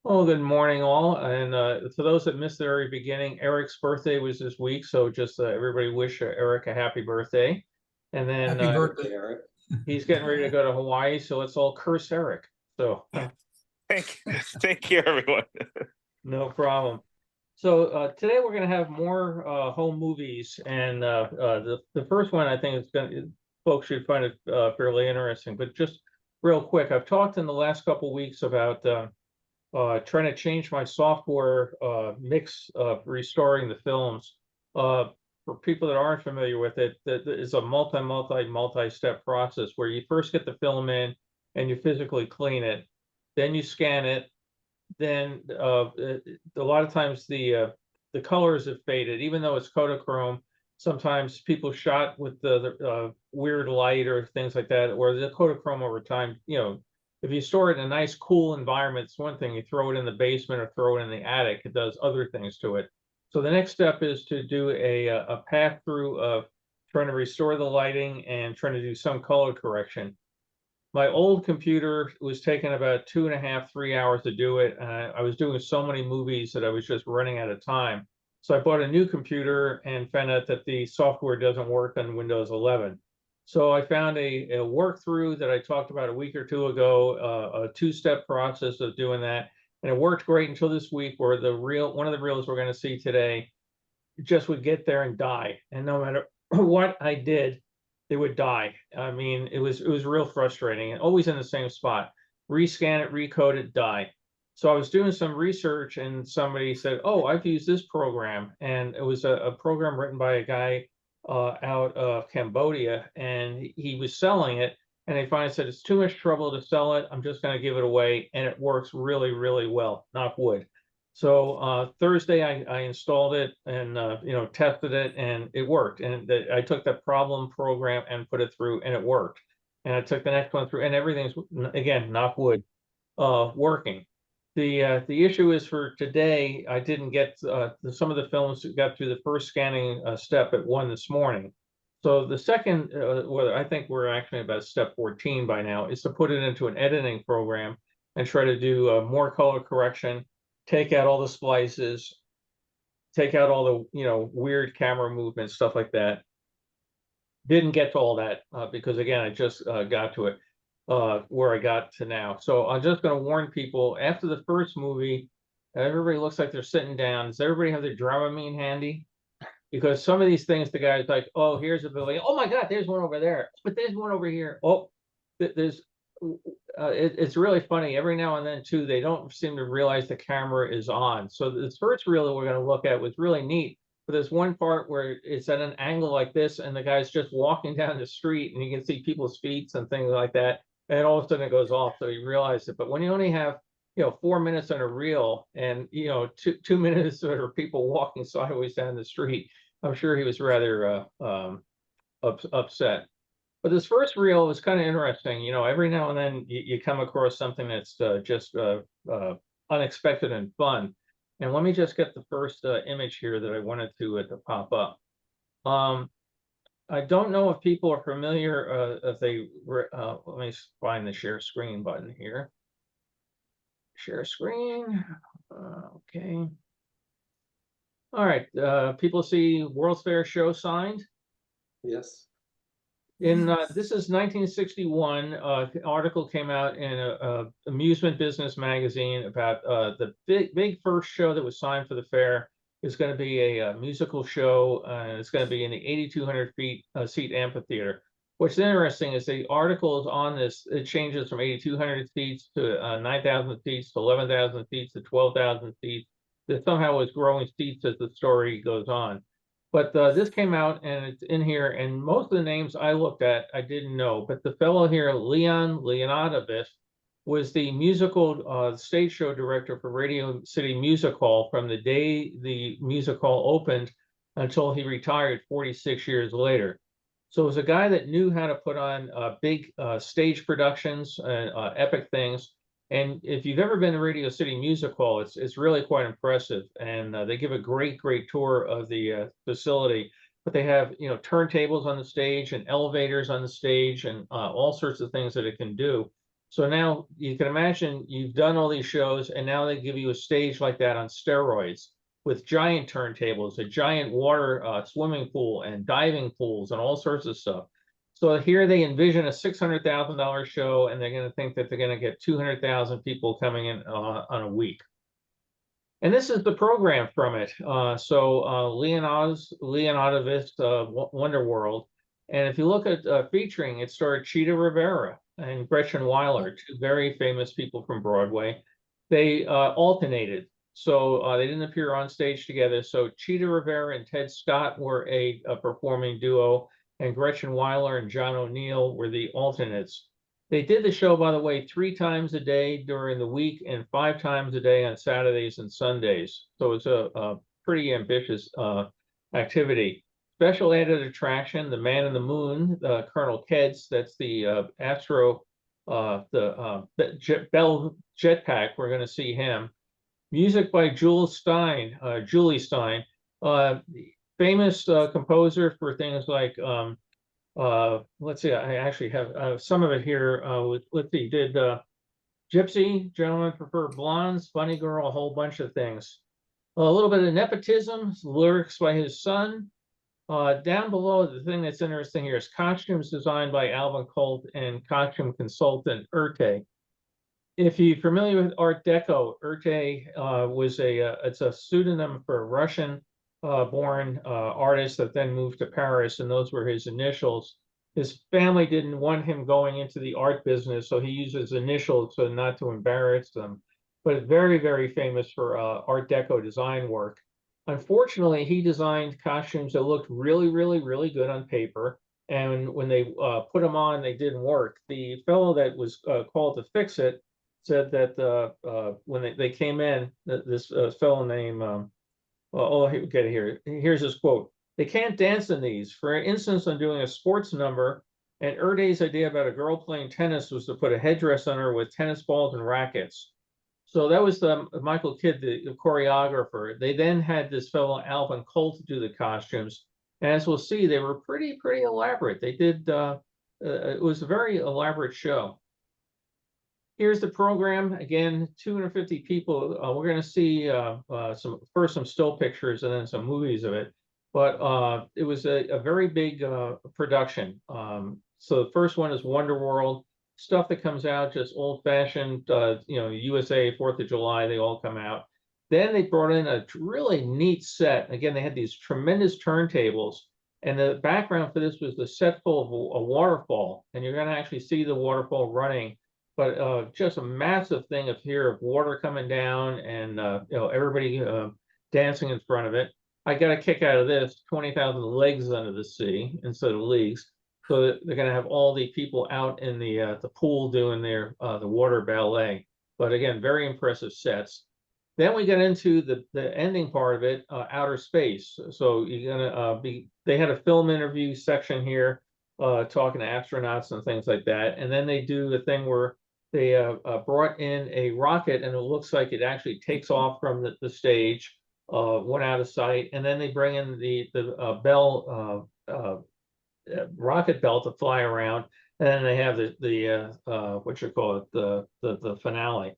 Well, good morning, all. And for those that missed the very beginning, Eric's birthday was this week, so just everybody wish Eric a happy birthday. And then Happy birthday, Eric. he's getting ready to go to Hawaii, so let's all curse Eric. So Thank you, everyone. no problem. So today we're going to have more home movies, and the first one I think is folks should find it fairly interesting. But just real quick, I've talked in the last couple of weeks about trying to change my software mix of restoring the films. Uh, for people that aren't familiar with it, that is a multi-step process where you first get the film in and you physically clean it, then you scan it, then a lot of times the colors have faded, even though it's Kodachrome. Sometimes people shot with the weird light or things like that, or the Kodachrome over time, if you store it in a nice, cool environment, it's one thing. You throw it in the basement or throw it in the attic, it does other things to it. So the next step is to do a path through of trying to restore the lighting and trying to do some color correction. My old computer was taking about 2.5, 3 hours to do it. I was doing so many movies that I was just running out of time. So I bought a new computer and found out that the software doesn't work on Windows 11. So I found a workthrough that I talked about a week or two ago, a two-step process of doing that. And it worked great until this week, where one of the reels we're going to see today just would get there and die. And no matter what I did, they would die. I mean, it was real frustrating, and always in the same spot. Rescan it, recode it, die. So I was doing some research, and somebody said, "Oh, I've used this program," and it was a program written by a guy out of Cambodia, and he was selling it. And they finally said, "It's too much trouble to sell it. I'm just going to give it away," and it works really, really well. Knock wood. So Thursday, I installed it and tested it, and it worked. And I took that problem program and put it through, and it worked. And I took the next one through, and everything's, again, knock wood, working. The issue is for today, I didn't get some of the films that got through the first scanning step at 1 this morning. So the second, well, I think we're actually about step 14 by now, is to put it into an editing program and try to do more color correction, take out all the splices, take out all the weird camera movements, stuff like that. Didn't get to all that because again, I just got to it where I got to now. So I'm just going to warn people, after the first movie, everybody looks like they're sitting down. Does everybody have their Dramamine handy? Because some of these things, the guy's like, "Oh, here's a building. Oh my God, there's one over there. But there's one over here. Oh, there's." It's really funny. Every now and then, too, they don't seem to realize the camera is on. So this first reel that we're going to look at was really neat. But there's one part where it's at an angle like this, and the guy's just walking down the street, and you can see people's feet and things like that. And all of a sudden, it goes off, so you realize it. But when you only have 4 minutes on a reel, and two minutes of people walking sideways down the street, I'm sure he was rather upset. But this first reel is kind of interesting. Every now and then you come across something that's just unexpected and fun. And let me just get the first image here that I wanted to pop up. Um, I don't know if people are familiar, if they, let me find the share screen button here. Share screen. Okay. All right. People see World's Fair show signed. Yes. This is 1961. Article came out in a amusement business magazine about the big first show that was signed for the fair is going to be a musical show, and it's going to be in the 8,200 seat amphitheater. What's interesting is the article is on this. It changes from 8,200 seats to 9,000 seats to 11,000 seats to 12,000 seats. That somehow is growing seats as the story goes on. But this came out and it's in here, and most of the names I looked at, I didn't know. But the fellow here, Leon Leonidovich, was the musical stage show director for Radio City Music Hall from the day the music hall opened until he retired 46 years later. So it was a guy that knew how to put on big stage productions and epic things. And if you've ever been to Radio City Music Hall, it's really quite impressive. And they give a great tour of the facility. But they have turntables on the stage and elevators on the stage and all sorts of things that it can do. So now you can imagine you've done all these shows, and now they give you a stage like that on steroids with giant turntables, a giant water swimming pool, and diving pools, and all sorts of stuff. So here they envision a $600,000 show, and they're going to think that they're going to get 200,000 people coming in on a week. And this is the program from it. Leonardo's Wonder World. And if you look at featuring, it starred Cheetah Rivera and Gretchen Weiler, two very famous people from Broadway. They alternated. So they didn't appear on stage together. So Cheetah Rivera and Ted Scott were a performing duo, and Gretchen Weiler and John O'Neill were the alternates. They did the show, by the way, 3 times a day during the week and 5 times a day on Saturdays and Sundays. So it's a pretty ambitious activity. Special added attraction, the Man in the Moon, Colonel Keds, that's the Bell jetpack. We're going to see him. Music by Julie Stein, famous composer for things like let's see, I actually have some of it here. Let's see, did Gypsy, Gentlemen Prefer Blondes, Funny Girl, a whole bunch of things. A little bit of nepotism, lyrics by his son. Down below, the thing that's interesting here is costumes designed by Alvin Colt and costume consultant Urte. If you're familiar with Art Deco, Urte was it's a pseudonym for a Russian born artist that then moved to Paris, and those were his initials. His family didn't want him going into the art business, so he used his initials so not to embarrass them. But very, very famous for Art Deco design work. Unfortunately, he designed costumes that looked really, really, really good on paper. And when they put them on, they didn't work. The fellow that was called to fix it said that when they came in, this fellow named get here. Here's his quote. They can't dance in these. For instance, I'm doing a sports number, and Urte's idea about a girl playing tennis was to put a headdress on her with tennis balls and rackets. So that was the Michael Kidd, the choreographer. They then had this fellow Alvin Colt do the costumes, and as we'll see, they were pretty elaborate. They did. It was a very elaborate show. Here's the program. Again, 250 people. We're going to see some still pictures and then some movies of it. But it was a very big production. So the first one is Wonder World. Stuff that comes out just old-fashioned, USA, 4th of July, they all come out. Then they brought in a really neat set. Again, they had these tremendous turntables. And the background for this was the set full of a waterfall. And you're going to actually see the waterfall running. But just a massive thing of water coming down, and everybody dancing in front of it. I got a kick out of this: 20,000 legs under the sea instead of leagues. So that they're going to have all the people out in the pool doing their the water ballet. But again, very impressive sets. Then we get into the ending part of it, outer space. So you're gonna they had a film interview section here, talking to astronauts and things like that, and then they do the thing where they brought in a rocket, and it looks like it actually takes off from the stage, went out of sight, and then they bring in the Bell rocket bell to fly around, and then they have the what you call it, the finale.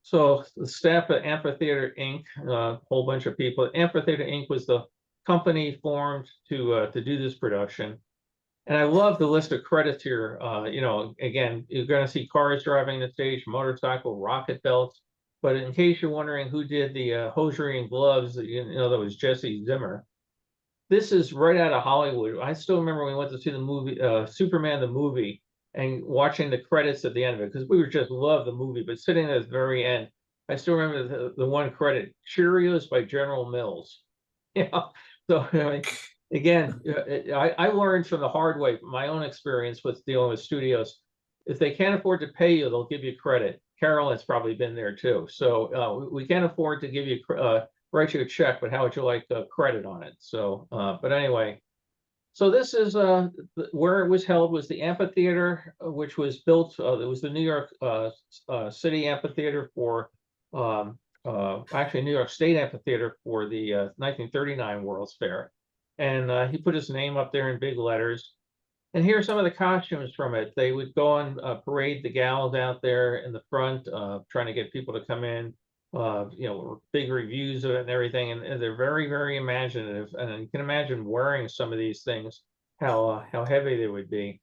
So the staff at Amphitheatre Inc., a whole bunch of people. Amphitheatre Inc. was the company formed to do this production. And I love the list of credits here. Again, you're going to see cars driving the stage, motorcycle, rocket belts. But in case you're wondering who did the hosiery and gloves, that was Jesse Zimmer. This is right out of Hollywood. I still remember when we went to see the movie, Superman the movie, and watching the credits at the end of it, because we were just love the movie. But sitting at the very end, I still remember the one credit: Cheerios by General Mills. So I mean, again, I learned from the hard way, from my own experience with dealing with studios. If they can't afford to pay you, they'll give you credit. Carol has probably been there too. So we can't afford to give you write you a check, but how would you like credit on it? So, but anyway, so this is where it was held was the amphitheater, which was built. It was the New York City Amphitheater for actually New York State Amphitheater for the 1939 World's Fair. And he put his name up there in big letters. And here are some of the costumes from it. They would go and parade the gals out there in the front, trying to get people to come in, big reviews of it and everything. And they're very, very imaginative. And you can imagine wearing some of these things, how heavy they would be.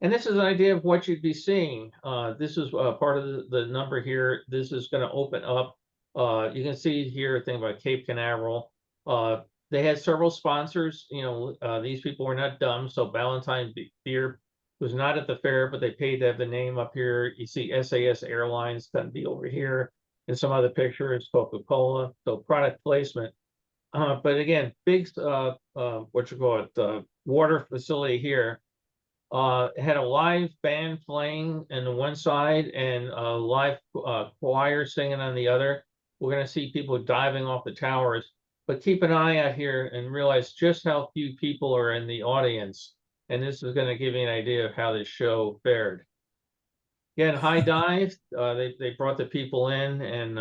And this is an idea of what you'd be seeing. This is part of the number here. This is going to open up. You can see here a thing about Cape Canaveral. They had several sponsors. These people were not dumb. So Ballantine Beer was not at the fair, but they paid to have the name up here. You see SAS Airlines going to be over here. And some other pictures, Coca-Cola. So product placement. But again, big, water facility here. Had a live band playing on the one side and a live choir singing on the other. We're going to see people diving off the towers, but keep an eye out here and realize just how few people are in the audience. And this is going to give you an idea of how this show fared. Again, high dive, they brought the people in and,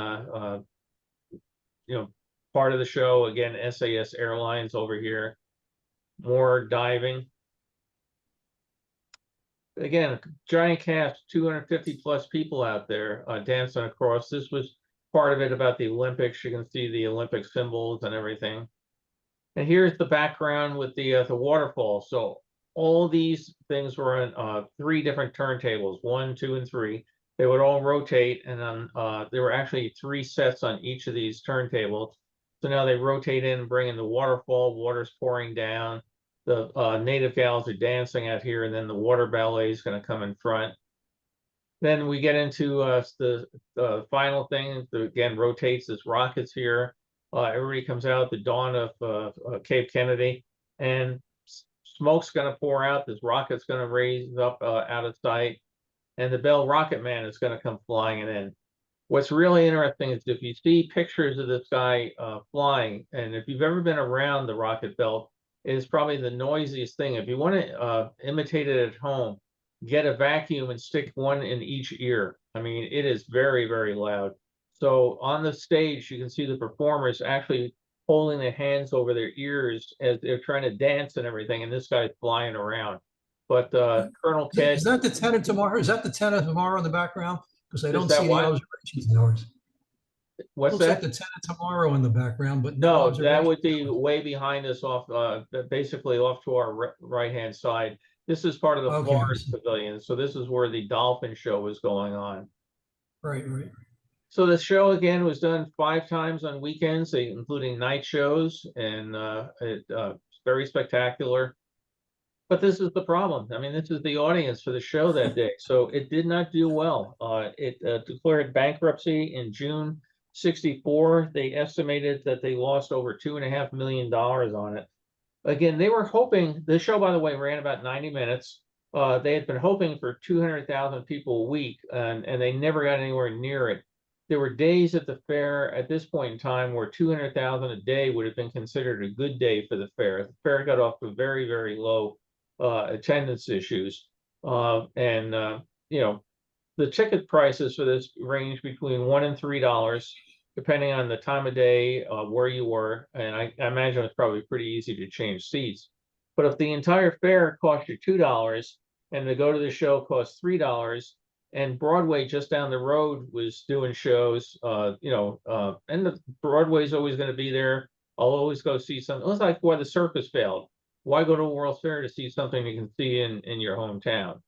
part of the show, again, SAS Airlines over here, more diving. Again, giant cast, 250 plus people out there dancing across. This was part of it about the Olympics. You can see the Olympic symbols and everything. And here's the background with the waterfall. So all these things were on 3 different turntables, 1, 2, and 3. They would all rotate, and there were actually 3 sets on each of these turntables. So now they rotate in and bring in the waterfall, water's pouring down. The native gals are dancing out here, and then the water ballet is going to come in front. Then we get into the final thing. Again, rotates this rockets here. Everybody comes out at the dawn of Cape Kennedy, and smoke's going to pour out. This rocket's going to raise up out of sight, and the Bell Rocket Man is going to come flying in. What's really interesting is if you see pictures of this guy flying, and if you've ever been around the rocket belt, it is probably the noisiest thing. If you want to imitate it at home, get a vacuum and stick one in each ear. I mean, it is very, very loud. So on the stage, you can see the performers actually holding their hands over their ears as they're trying to dance and everything, and this guy's flying around. But Colonel Ted... Is that the tenor tomorrow? Is that the tenor tomorrow in the background? Because I don't see the what? observation towers. What's Looks that? like the tenor tomorrow in the background, but No, that observation would be towers. way behind us off, basically off to our right-hand side. This is part of the Okay, I Florida see. Pavilion. So this is where the dolphin show was going on. Right, right. So the show again was done 5 times on weekends, including night shows, and it's very spectacular. But this is the problem. I mean, this is the audience for the show that day. So it did not do well. It declared bankruptcy in June '64. They estimated that they lost over $2.5 million on it. Again, they were hoping, the show, by the way, ran about 90 minutes. They had been hoping for 200,000 people a week, and they never got anywhere near it. There were days at the fair at this point in time where 200,000 a day would have been considered a good day for the fair. The fair got off to very, very low attendance issues. The ticket prices for this range between $1 and $3, depending on the time of day, where you were. And I imagine it's probably pretty easy to change seats. But if the entire fair cost you $2 and to go to the show cost $3, and Broadway just down the road was doing shows, and the Broadway's always going to be there. I'll always go see something. It was like why the circus failed. Why go to a World's Fair to see something you can see in your hometown?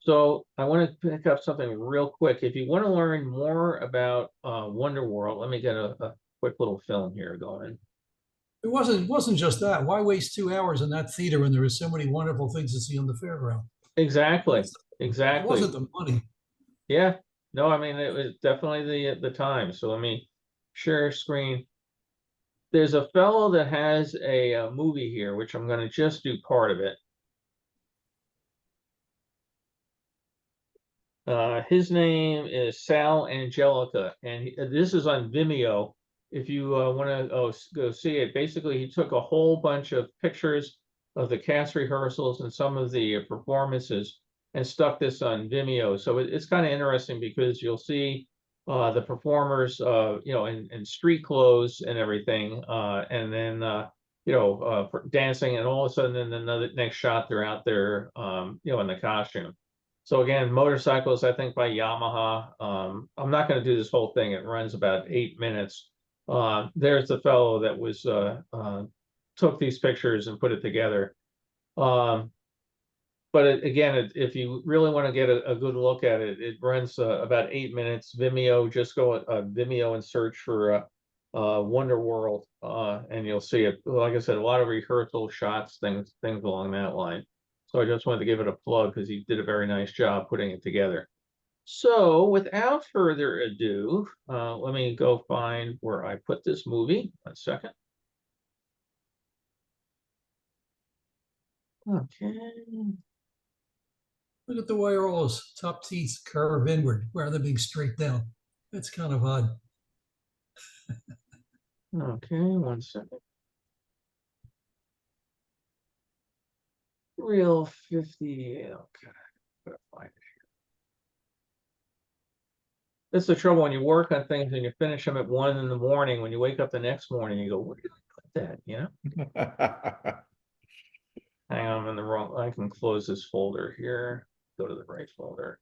So I want to pick up something real quick. If you want to learn more about Wonder World, let me get a quick little film here going. It wasn't just that. Why waste 2 hours in that theater when there are so many wonderful things to see on the fairground? Exactly. It Exactly. wasn't the money. Yeah. No, I mean, it was definitely the time. So let me share screen. There's a fellow that has a movie here, which I'm going to just do part of it. His name is Sal Angelica, and this is on Vimeo. If you want to go see it, basically he took a whole bunch of pictures of the cast rehearsals and some of the performances and stuck this on Vimeo. So it's kind of interesting because you'll see the performers, in street clothes and everything, and then for dancing, and all of a sudden in another next shot they're out there, in the costume. So again, motorcycles, I think by Yamaha. I'm not going to do this whole thing. It runs about 8 minutes. There's the fellow that was took these pictures and put it together. But again, if you really want to get a good look at it, it runs about 8 minutes. Vimeo, just go Vimeo and search for Wonder World, and you'll see it. Like I said, a lot of rehearsal shots, things along that line. So I just wanted to give it a plug because he did a very nice job putting it together. So without further ado, let me go find where I put this movie. 1 second. Okay. Look at the way all those top teeth curve inward rather than being straight down. That's kind of odd. Okay, 1 second. Real 50. Okay, gotta find it here. That's the trouble when you work on things and you finish them at 1 in the morning. When you wake up the next morning, you go, "Where did I put that?" You know. Hang on, I'm in the wrong. I can close this folder here. Go to the right folder.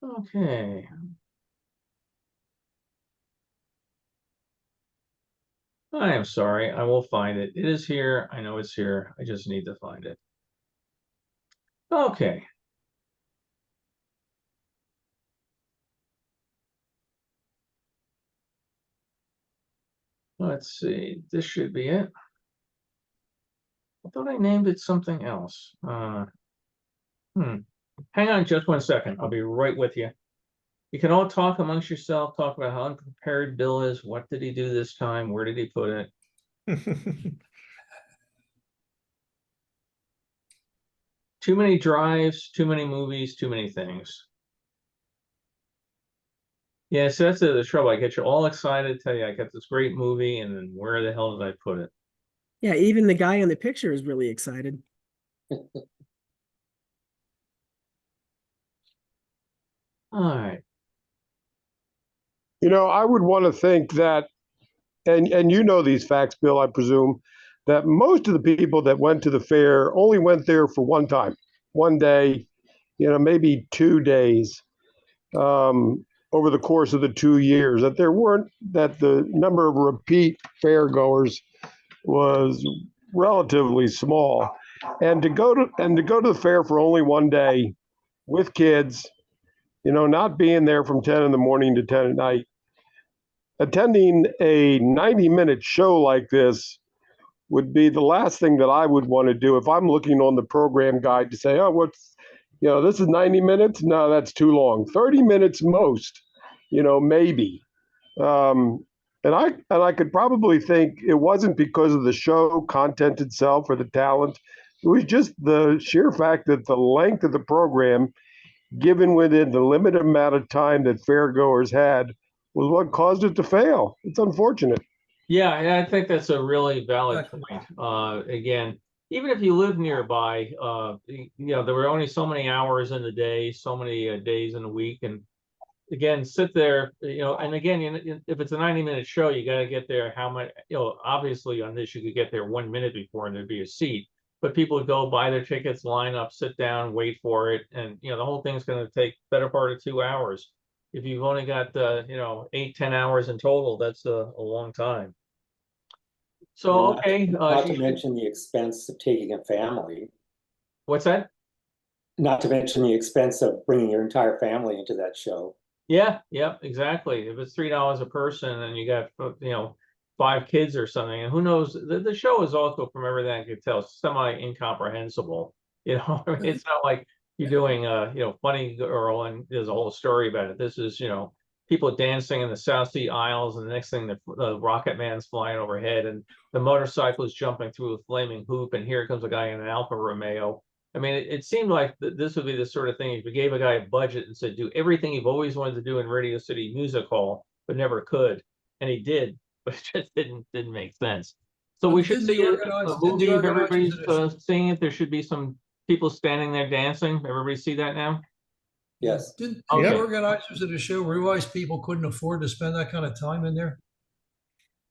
Okay. I am sorry. I will find it. It is here. I know it's here. I just need to find it. Okay. Let's see. This should be it. I thought I named it something else. Hang on just 1 second. I'll be right with you. You can all talk amongst yourself, talk about how unprepared Bill is. What did he do this time? Where did he put it? Too many drives, too many movies, too many things. Yeah, so that's the trouble. I get you all excited, tell you I got this great movie, and then where the hell did I put it? Yeah, even the guy in the picture is really excited. All right. I would want to think that, and you know these facts, Bill, I presume, that most of the people that went to the fair only went there for one time, one day, maybe 2 days over the course of the 2 years. That the number of repeat fair goers was relatively small, and to go to the fair for only one day with kids, not being there from 10 in the morning to 10 at night, attending a 90-minute show like this would be the last thing that I would want to do if I'm looking on the program guide to say, oh, this is 90 minutes? No, that's too long. 30 minutes most, maybe. And I could probably think it wasn't because of the show content itself or the talent. It was just the sheer fact that the length of the program, given within the limited amount of time that fairgoers had, was what caused it to fail. It's unfortunate. Yeah, I think that's a really valid point. Again, even if you live nearby, there were only so many hours in the day, so many days in a week, and again, sit there, and again, if it's a 90-minute show, you got to get there. How much, obviously on this, you could get there 1 minute before and there'd be a seat, but people would go buy their tickets, line up, sit down, wait for it. And, the whole thing's going to take better part of 2 hours. If you've only got, 8-10 hours in total, that's a long time. So, okay. Not to mention the expense of taking a family. What's that? Not to mention the expense of bringing your entire family into that show. Yeah, exactly. If it's $3 a person and you got, 5 kids or something, and who knows, the show is also, from everything I could tell, semi-incomprehensible. It's not like you're doing Funny Girl and there's a whole story about it. This is, people dancing in the South Sea Isles, and the next thing, the Rocket Man's flying overhead, and the motorcycle is jumping through a flaming hoop, and here comes a guy in an Alfa Romeo. I mean, it seemed like this would be the sort of thing if you gave a guy a budget and said, do everything you've always wanted to do in Radio City Music Hall, but never could. And he did, but it just didn't make sense. So we should see a movie if everybody's seeing it. There should be some people standing there dancing. Everybody see that now? Yes. Didn't Okay. the organizers of the show realize people couldn't afford to spend that kind of time in there?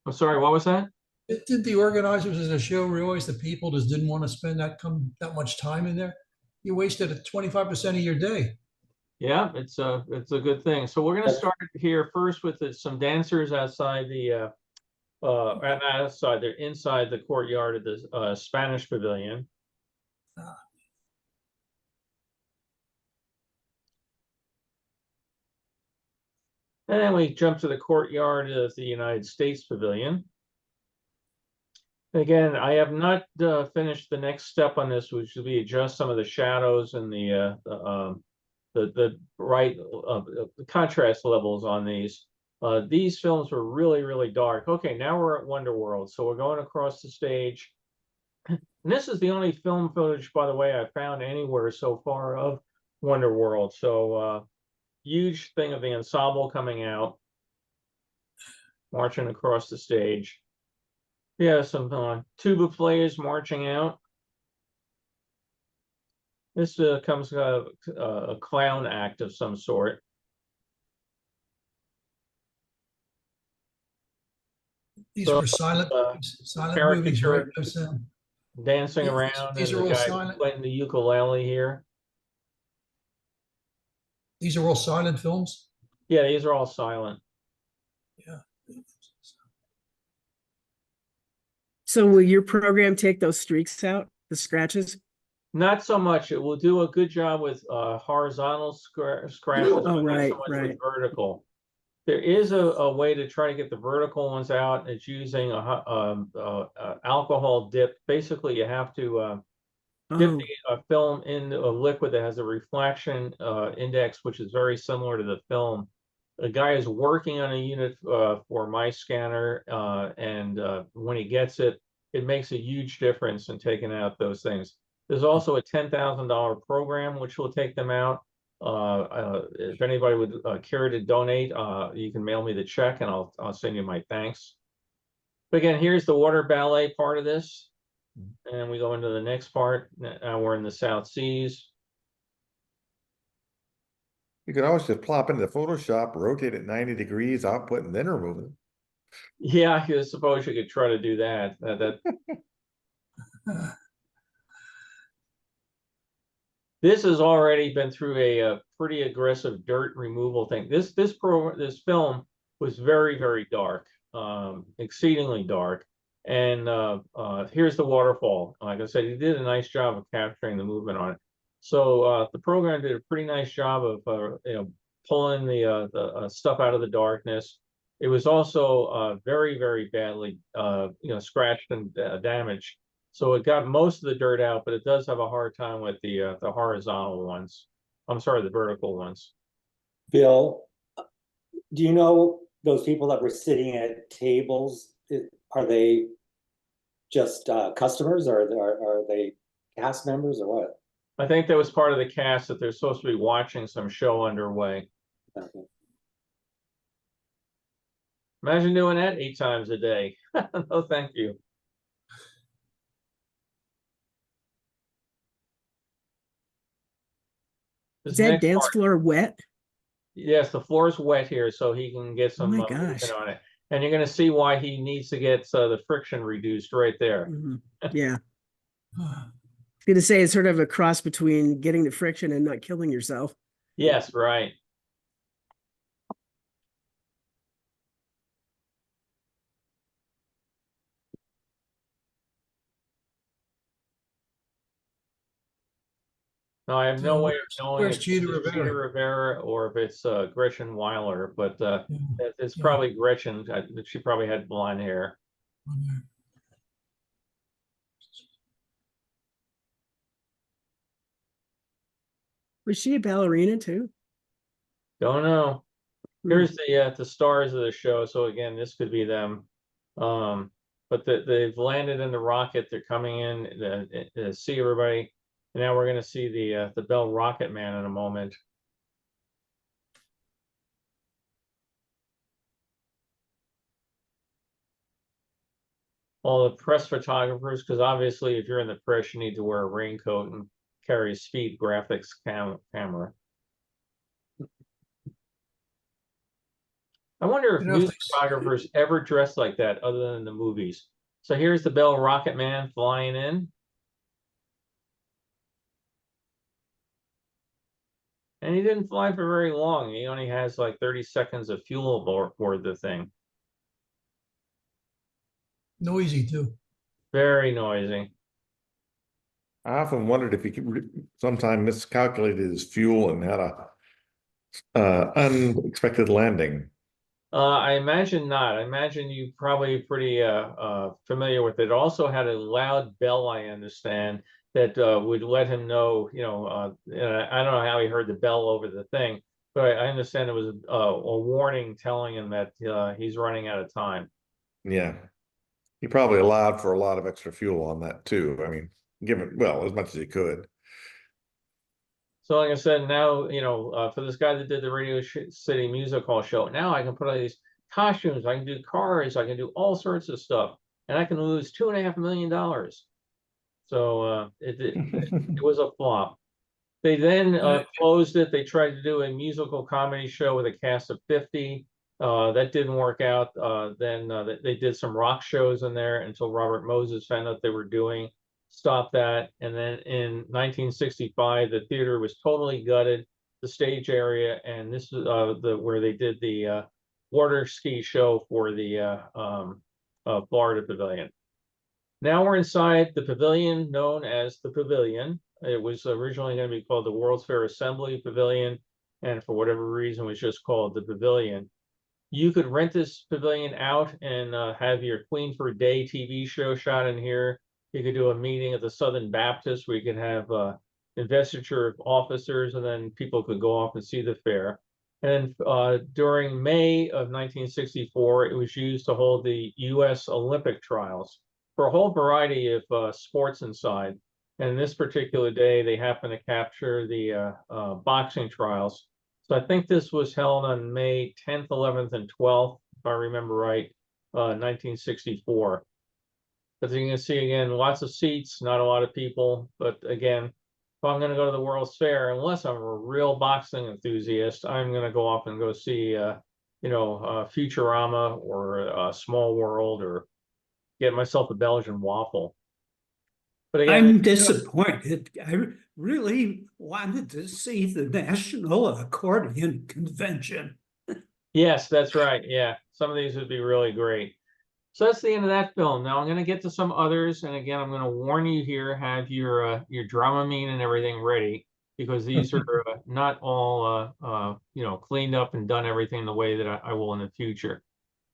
I'm sorry, what was that? Didn't the organizers of the show realize that people just didn't want to spend that much time in there? You wasted 25% of your day. Yeah, it's a good thing. So we're gonna That's- start here first with some dancers outside the not outside, they're inside the courtyard of the Spanish Pavilion. Ah. And then we jump to the courtyard of the United States Pavilion. Again, I have not finished the next step on this, which will be adjust some of the shadows and the contrast levels on these. These films were really dark. Okay, now we're at Wonder World, so we're going across the stage. And this is the only film footage, by the way, I found anywhere so far of Wonder World. So huge thing of the ensemble coming out, marching across the stage. Yeah, some tuba players marching out. This comes a clown act of some sort. These So, were silent movies, right? caricature No sound. dancing These- around, these and are the all guy silent? playing the ukulele here. These are all silent films. Yeah, these are all silent. Yeah. So will your program take those streaks out, the scratches? Not so much. It will do a good job with horizontal scratches, Oh, but not so right, much with right. vertical. There is a way to try to get the vertical ones out. It's using a alcohol dip. Basically, you have to dip Oh, the film in a liquid that has a reflection index, which is very similar to the film. The guy is working on a unit for my scanner, and when he gets it, it makes a huge difference in taking out those things. There's also a $10,000 program which will take them out. If anybody would care to donate, you can mail me the check and I'll send you my thanks. But again, here's the water ballet part of this. And we go into the next part. Now we're in the South Seas. You could always just plop into Photoshop, rotate it 90 degrees, output, and then remove it. Yeah, I suppose you could try to do that. This has already been through a pretty aggressive dirt removal thing. This film was very dark, exceedingly dark. And here's the waterfall. Like I said, he did a nice job of capturing the movement on it. So the program did a pretty nice job of pulling the stuff out of the darkness. It was also very badly scratched and damaged. So it got most of the dirt out, but it does have a hard time with the horizontal ones. I'm sorry, the vertical ones. Bill, do you know those people that were sitting at tables? Are they just customers, or are they cast members, or what? I think that was part of the cast, that they're supposed to be watching some show underway. Okay. Imagine doing that 8 times a day. No, thank you. This is that next dance part, floor wet? yes, the floor is wet here, so he can get Oh some my movement gosh. on it. And you're going to see why he needs to get the friction reduced right there. Mhm. Yeah. Gonna say it's sort of a cross between getting the friction and not killing yourself. Yes, right. No, I have no So way of knowing where's if Gina it's Gina Rivera? Rivera or if it's Gretchen Weiler, but it's Yeah. probably Gretchen. She probably had blonde hair. Was she a ballerina too? Don't know. Hmm. Here's the stars of the show. So again, this could be them. But they've landed in the rocket. They're coming in to see everybody. And now we're going to see the Bell Rocket Man in a moment. All the press photographers, because obviously if you're in the press, you need to wear a raincoat and carry a speed graphics camera. I wonder if You know, if music they- photographers ever dressed like that other than the movies. So here's the Bell Rocket Man flying in. And he didn't fly for very long. He only has like 30 seconds of fuel aboard the thing. Noisy too. Very noisy. I often wondered if he could sometime miscalculated his fuel and had a unexpected landing. I imagine not. I imagine you probably pretty familiar with it. It also had a loud bell, I understand, that would let him know, I don't know how he heard the bell over the thing, but I understand it was a warning telling him that he's running out of time. Yeah. He probably allowed for a lot of extra fuel on that too. I mean, given, well, as much as he could. So like I said, now, for this guy that did the Radio City Music Hall show, now I can put all these costumes, I can do cars, I can do all sorts of stuff, and I can lose $2.5 million. So it was a flop. They then closed it. They tried to do a musical comedy show with a cast of 50. That didn't work out. Then they did some rock shows in there until Robert Moses found out they were doing. Stopped that. And then in 1965, the theater was totally gutted, the stage area, and this is where they did the water ski show for the Florida Pavilion. Now we're inside the pavilion known as the Pavilion. It was originally going to be called the World's Fair Assembly Pavilion, and for whatever reason was just called the Pavilion. You could rent this pavilion out and have your Queen for a Day TV show shot in here. You could do a meeting at the Southern Baptist where you could have investiture of officers, and then people could go off and see the fair. And during May of 1964, it was used to hold the U.S. Olympic trials for a whole variety of sports inside. And this particular day, they happened to capture the boxing trials. So I think this was held on May 10th, 11th, and 12th, if I remember right, 1964. As you can see, again, lots of seats, not a lot of people. But again, if I'm going to go to the World's Fair, unless I'm a real boxing enthusiast, I'm going to go off and go see, Futurama or Small World, or get myself a Belgian waffle. But again, I'm disappointed. I really wanted to see the National Accordion Convention. yes, that's right. Yeah, some of these would be really great. So that's the end of that film. Now I'm going to get to some others, and again, I'm going to warn you here: have your Dramamine and everything ready, because these are not all cleaned up and done everything the way that I will in the future.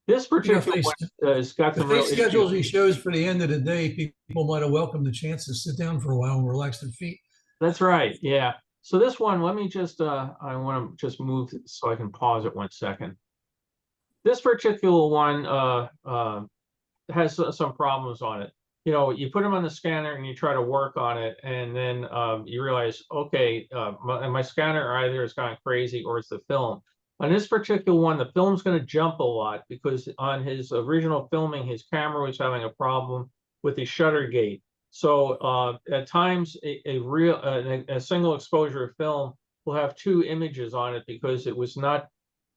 This particular one has got some If they real schedule issues. these shows for the end of the day, people might have welcomed the chance to sit down for a while and relax their feet. That's right. Yeah. So this one, let me just, I want to just move so I can pause it 1 second. This particular one has some problems on it. You put them on the scanner and you try to work on it, and then you realize, okay, my scanner either has gone crazy or it's the film. On this particular one, the film's going to jump a lot because on his original filming, his camera was having a problem with the shutter gate. So at times, a single exposure film will have two images on it because it was not,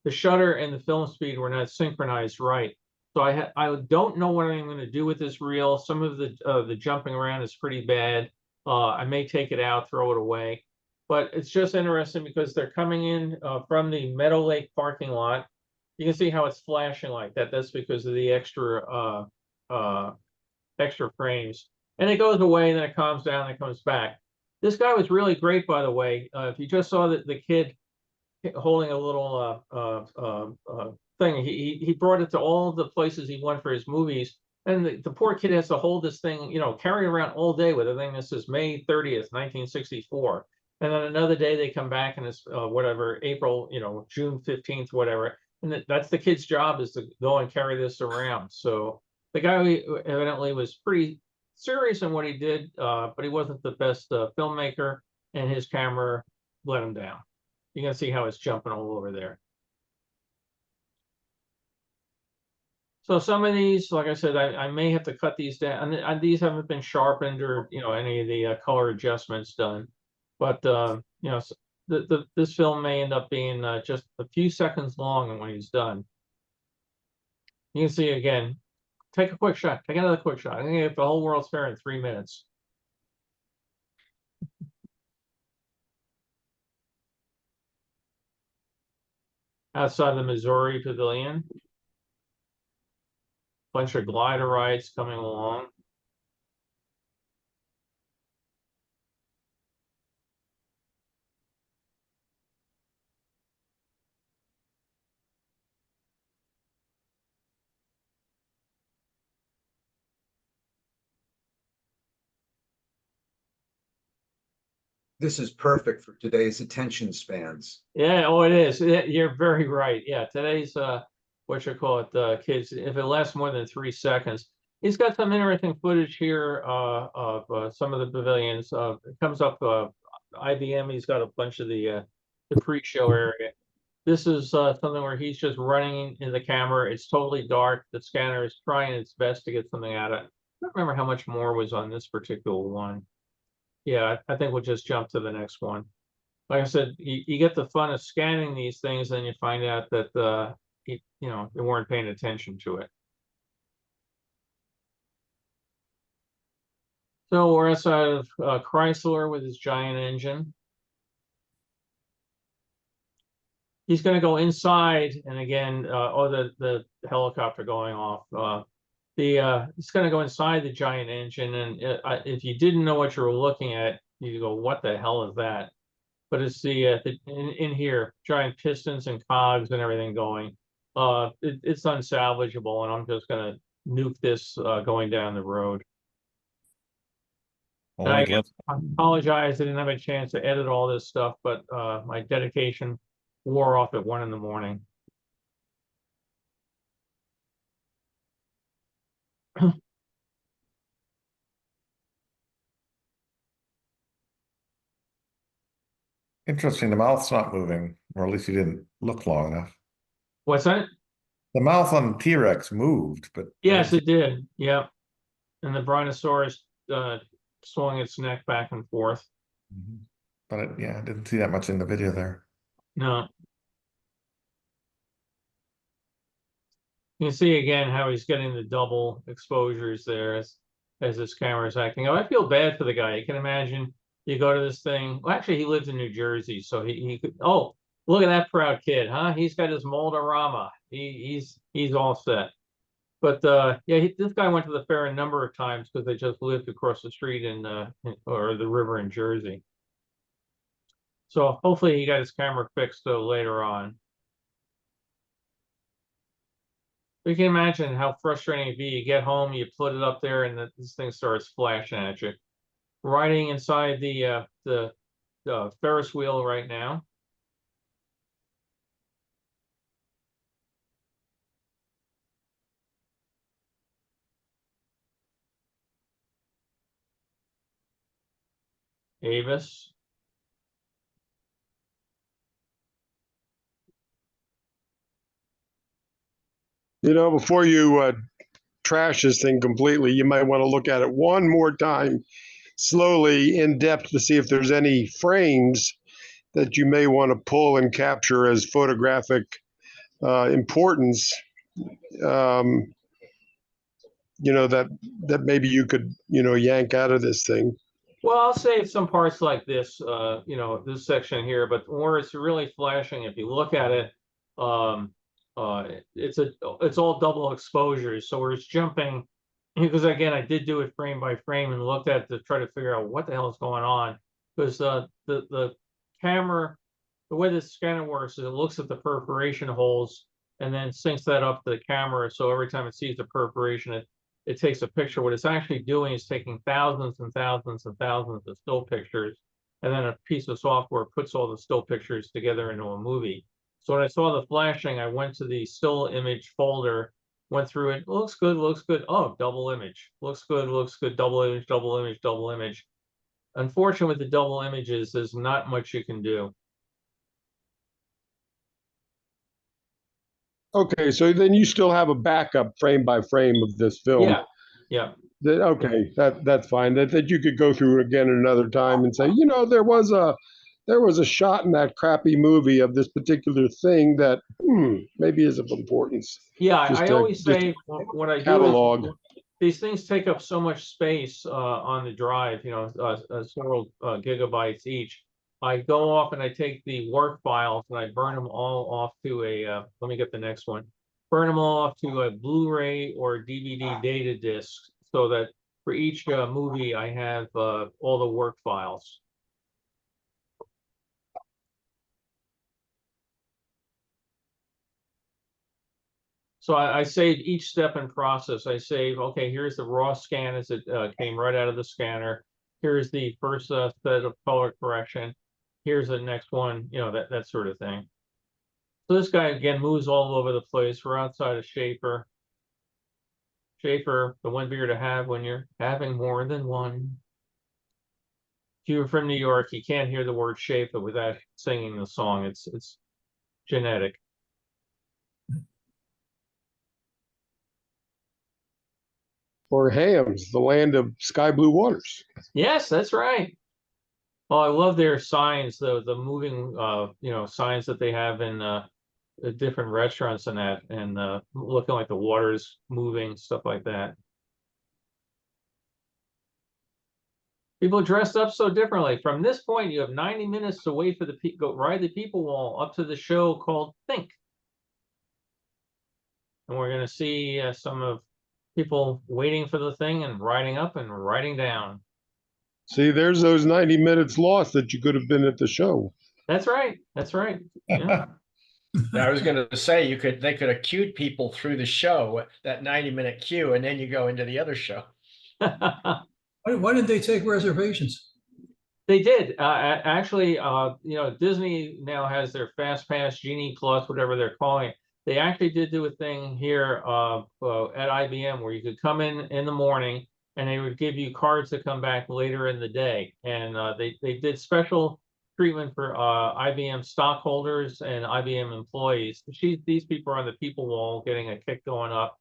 the shutter and the film speed were not synchronized right. So I don't know what I'm going to do with this reel. Some of the jumping around is pretty bad. I may take it out, throw it away. But it's just interesting because they're coming in from the Meadow Lake parking lot. You can see how it's flashing like that. That's because of the extra frames. And it goes away, and then it calms down, and it comes back. This guy was really great, by the way. If you just saw the kid holding a little thing, he brought it to all the places he went for his movies. And the poor kid has to hold this thing, carry around all day with a thing that says May 30th, 1964. And then another day they come back and it's whatever, April, June 15th, whatever. And that's the kid's job, is to go and carry this around. So the guy evidently was pretty serious in what he did, but he wasn't the best filmmaker, and his camera let him down. You can see how it's jumping all over there. So some of these, like I said, I may have to cut these down. And these haven't been sharpened or any of the color adjustments done. But this film may end up being just a few seconds long when he's done. You can see again, take a quick shot, take another quick shot. I think if the whole world's fair in 3 minutes. Outside the Missouri Pavilion. Bunch of glider rides coming along. This is perfect for today's attention spans. Yeah, oh, it is. You're very right. Yeah, today's what you call it, kids. If it lasts more than 3 seconds, he's got some interesting footage here of some of the pavilions. It comes up IBM. He's got a bunch of the pre-show area. This is something where he's just running in the camera. It's totally dark. The scanner is trying its best to get something out of it. I don't remember how much more was on this particular one. Yeah, I think we'll just jump to the next one. Like I said, you get the fun of scanning these things, and you find out that you know, they weren't paying attention to it. So we're outside of Chrysler with his giant engine. He's going to go inside, and again, the helicopter going off. He's going to go inside the giant engine, and if you didn't know what you were looking at, you go, "What the hell is that?" But it's in here, giant pistons and cogs and everything going. It's unsalvageable, and I'm just going to nuke this going down the road. And I apologize, I didn't have a chance to edit all this stuff, but my dedication wore off at 1 in the morning. Interesting, the mouth's not moving, or at least you didn't look long enough. What's that? The mouth on the T-Rex moved, but Yes, it did. Yeah. And the Brontosaurus swung its neck back and forth. but yeah, I didn't see that much in the video there. No. You can see again how he's getting the double exposures there as this camera is acting. Oh, I feel bad for the guy. You can imagine you go to this thing. Well, actually, he lives in New Jersey, so he could. Oh, look at that proud kid, huh? He's got his Moldorama. He's all set. But yeah, this guy went to the fair a number of times because they just lived across the street or the river in Jersey. So hopefully he got his camera fixed later on. You can imagine how frustrating it'd be. You get home, you put it up there, and this thing starts flashing at you. Riding inside the Ferris wheel right now. Avis. You know, before you trash this thing completely, you might want to look at it one more time, slowly, in depth, to see if there's any frames that you may want to pull and capture as photographic importance. You know, that maybe you could, you know, yank out of this thing. Well, I'll save some parts like this, you know, this section here, but where it's really flashing, if you look at it, it's all double exposures. So where it's jumping, because again, I did do it frame by frame and looked at it to try to figure out what the hell is going on. Because the camera, the way the scanner works is it looks at the perforation holes and then syncs that up to the camera. So every time it sees the perforation, it takes a picture. What it's actually doing is taking thousands and thousands and thousands of still pictures, and then a piece of software puts all the still pictures together into a movie. So when I saw the flashing, I went to the still image folder, went through it. Looks good, looks good. Oh, double image. Looks good, looks good. Double image, double image, double image. Unfortunately, with the double images, there's not much you can do. Okay, so then you still have a backup frame by frame of this film. Yeah, yeah. Okay, that's fine. That you could go through again another time and say, you know, there was a there was a shot in that crappy movie of this particular thing that maybe is of importance. Yeah, Just I to- always just say what I do catalog. is these things take up so much space on the drive, several gigabytes each. I go off and I take the work files and I burn them all off to a, let me get the next one. Burn them all off to a Blu-ray or DVD data disc so that for each movie I have all the work files. So I save each step in process. I save, okay, here's the raw scan as it came right out of the scanner. Here's the first set of color correction. Here's the next one, that sort of thing. So this guy, again, moves all over the place. We're outside of Schaefer. Schaefer, the one beer to have when you're having more than one. If you're from New York, you can't hear the word Schaefer without singing the song. It's genetic. Or Hams, the land of sky blue waters. Yes, that's right. Oh, I love their signs, the moving signs that they have in the different restaurants and that, and looking like the water's moving, stuff like that. People dressed up so differently. From this point, you have 90 minutes to wait for go ride the people wall up to the show called Think. And we're going to see some of people waiting for the thing and riding up and riding down. See, there's those 90 minutes lost that you could have been at the show. That's right. That's right. Yeah. I was going to say they could have queued people through the show, that 90-minute queue, and then you go into the other show. Why didn't they take reservations? They did. Actually, Disney now has their Fast Pass, Genie Plus, whatever they're calling it. They actually did do a thing here at IBM where you could come in the morning and they would give you cards to come back later in the day. And they did special treatment for IBM stockholders and IBM employees. These people are on the people wall getting a kick going up.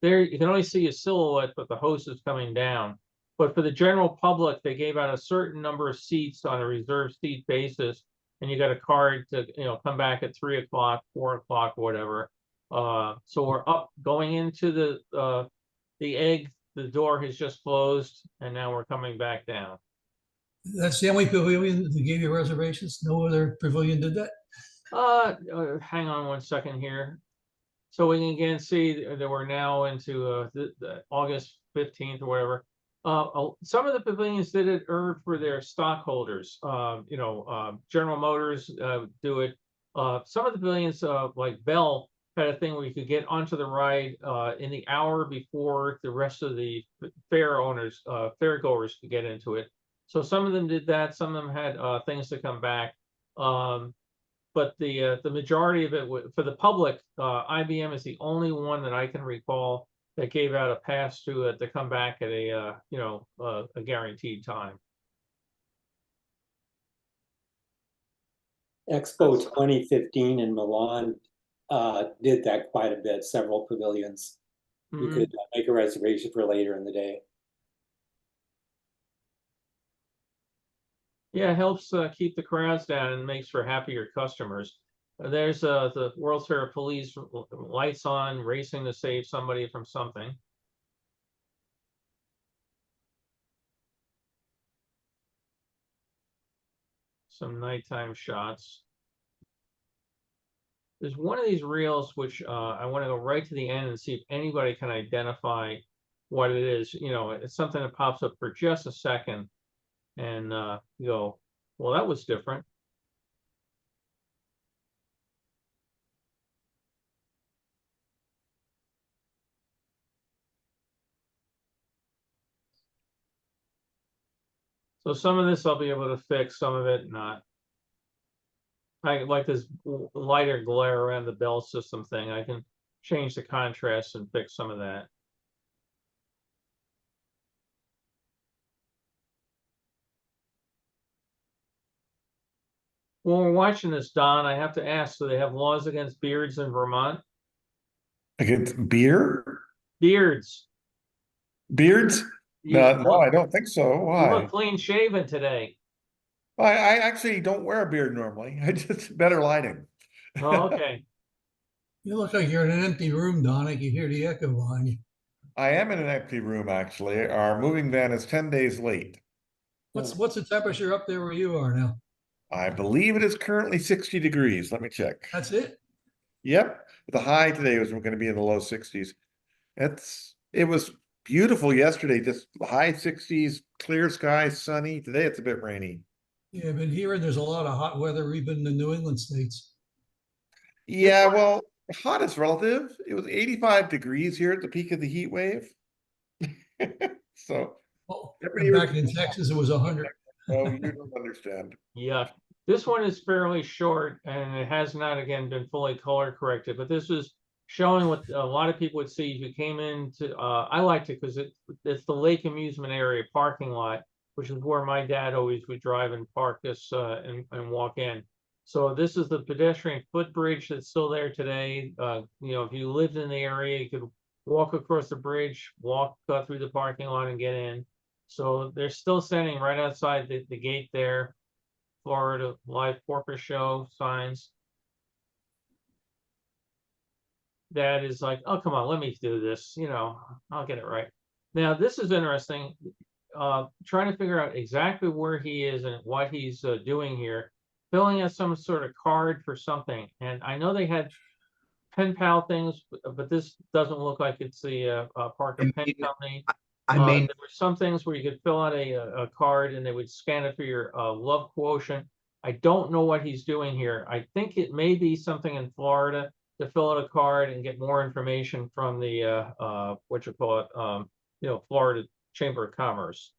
There, you can only see a silhouette, but the host is coming down. But for the general public, they gave out a certain number of seats on a reserved seat basis, and you got a card to come back at 3 o'clock, 4 o'clock, whatever. So we're up going into the egg. The door has just closed, and now we're coming back down. That's the only pavilion that gave you reservations? No other pavilion did that? Hang on one second here. So we can again see that we're now into the August 15th or whatever. Some of the pavilions did it for their stockholders. General Motors do it. Some of the pavilions, like Bell, had a thing where you could get onto the ride in the hour before the rest of the fairgoers could get into it. So some of them did that. Some of them had things to come back. But the majority of it for the public, IBM is the only one that I can recall that gave out a pass to come back at a guaranteed time. Expo 2015 in Milan did that quite a bit, several pavilions. You could make a reservation for later in the day. Yeah, it helps keep the crowds down and makes for happier customers. There's the World's Fair Police lights on, racing to save somebody from something. Some nighttime shots. There's one of these reels which I want to go right to the end and see if anybody can identify what it is. It's something that pops up for just a second, and you go, well, that was different. So some of this I'll be able to fix, some of it not. I like this lighter glare around the bell system thing. I can change the contrast and fix some of that. When we're watching this, Don, I have to ask, do they have laws against beards in Vermont? Against beer? Beards. Beards? You No, I don't think so. you Why? look clean shaven today. I actually don't wear a beard normally. I just better lighting. Oh, okay. You look like you're in an empty room, Don. I can hear the echo behind you. I am in an empty room, actually. Our moving van is 10 days late. What's the temperature up there where you are now? I believe it is currently 60 degrees. Let me check. That's it? Yep. The high today was going to be in the low 60s. It was beautiful yesterday, just high 60s, clear skies, sunny. Today it's a bit rainy. Yeah, I've been hearing there's a lot of hot weather even in the New England states. Yeah, well, hot is relative. It was 85 degrees here at the peak of the heat wave. So Oh, everybody and here- back in Texas, it was 100. oh, you don't understand. Yeah, this one is fairly short and it has not again been fully color corrected, but this is showing what a lot of people would see if you came into, I liked it because it's the lake amusement area parking lot, which is where my dad always would drive and park this and walk in. So this is the pedestrian footbridge that's still there today. You know, if you lived in the area, you could walk across the bridge, walk through the parking lot and get in. So they're still standing right outside the gate there. Florida Live Porpoise Show signs. Dad is like, oh, come on, let me do this. You know, I'll get it right. Now, this is interesting. Trying to figure out exactly where he is and what he's doing here. Filling out some sort of card for something. And I know they had pen pal things, but this doesn't look like it's the Parker Pen Company. I mean, There were some things where you could fill out a card and they would scan it for your love quotient. I don't know what he's doing here. I think it may be something in Florida to fill out a card and get more information from the what you call it, you know, Florida Chamber of Commerce.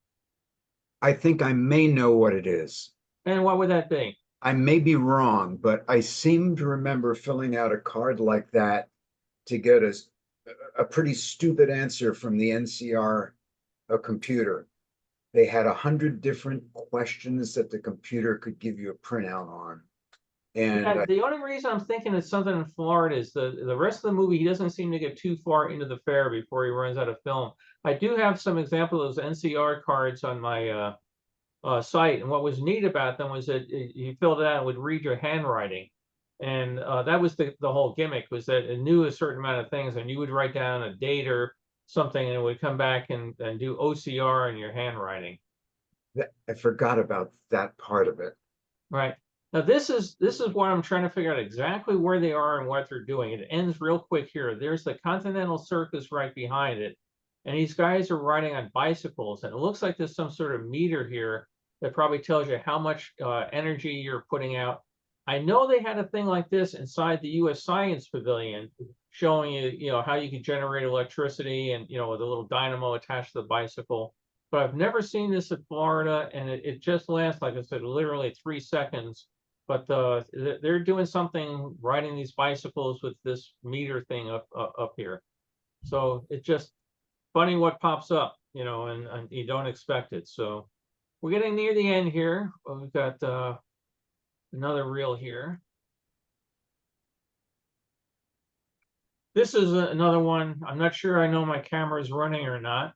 I think I may know what it is. And what would that be? I may be wrong, but I seem to remember filling out a card like that to get a pretty stupid answer from the NCR, a computer. They had 100 different questions that the computer could give you a printout on. And Yeah, the only reason I'm thinking it's something in Florida is the rest of the movie, he doesn't seem to get too far into the fair before he runs out of film. I do have some example of those NCR cards on my site, and what was neat about them was that you filled it out and would read your handwriting, and that was the whole gimmick, was that it knew a certain amount of things, and you would write down a date or something, and it would come back and do OCR in your handwriting. I forgot about that part of it. Right. Now this is what I'm trying to figure out exactly where they are and what they're doing. It ends real quick here. There's the Continental Circus right behind it, and these guys are riding on bicycles, and it looks like there's some sort of meter here that probably tells you how much energy you're putting out. I know they had a thing like this inside the U.S. Science Pavilion, showing you, you know, how you could generate electricity, and you know, with a little dynamo attached to the bicycle. But I've never seen this in Florida, and it just lasts, like I said, literally 3 seconds. But they're doing something, riding these bicycles with this meter thing up here. So it's just funny what pops up, you know, and you don't expect it. So we're getting near the end here. We've got another reel here. This is another one. I'm not sure I know my camera is running or not.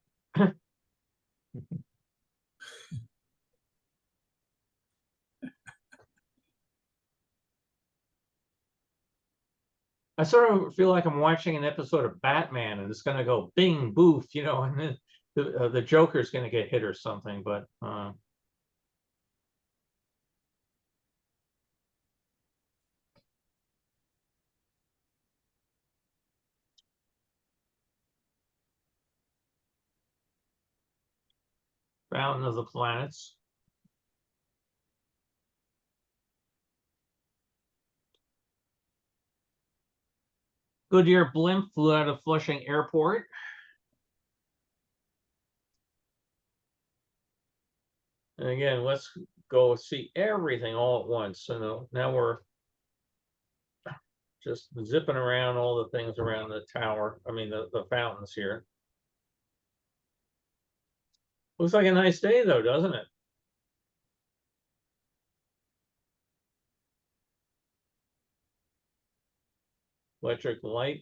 I sort of feel like I'm watching an episode of Batman, and it's going to go bing, boof, you know, and then the Joker's going to get hit or something. But Fountain of the Planets. Goodyear blimp flew out of Flushing Airport. And again, let's go see everything all at once. So now we're just zipping around all the things around the tower. I mean, the fountains here. Looks like a nice day though, doesn't it? Electric light.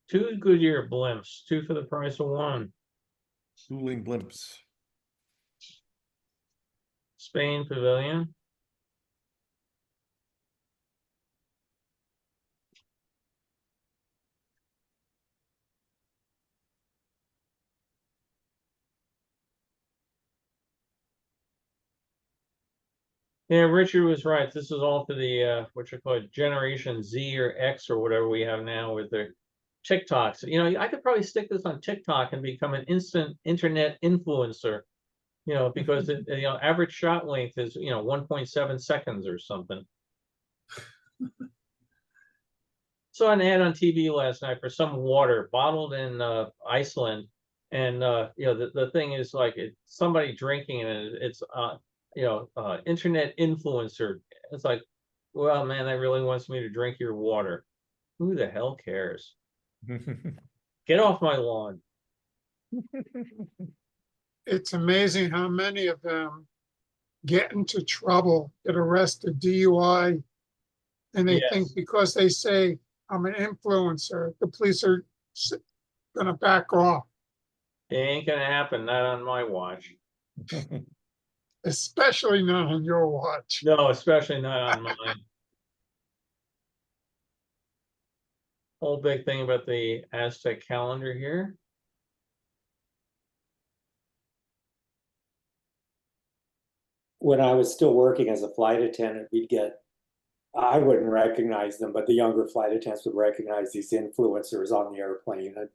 2 Goodyear blimps, 2 for the price of 1. Cooling blimps. Spain Pavilion. Yeah, Richard was right. This is all for the what you call it, Generation Z or X or whatever we have now with their TikToks. You know, I could probably stick this on TikTok and become an instant internet influencer. You know, because it, you know, average shot length is, you know, 1.7 seconds or something. Saw an ad on TV last night for some water bottled in Iceland, and you know, the thing is like somebody drinking it, and it's you know, internet influencer. It's like, well, man, that really wants me to drink your water. Who the hell cares? Get off my lawn. It's amazing how many of them get into trouble, get arrested, DUI, and they think Yes. because they say I'm an influencer, the police are gonna back off, It ain't gonna happen. Not on my watch. especially not on your watch. No, especially not on mine. Whole big thing about the Aztec calendar here. When I was still working as a flight attendant, I wouldn't recognize them, but the younger flight attendants would recognize these influencers on the airplane. And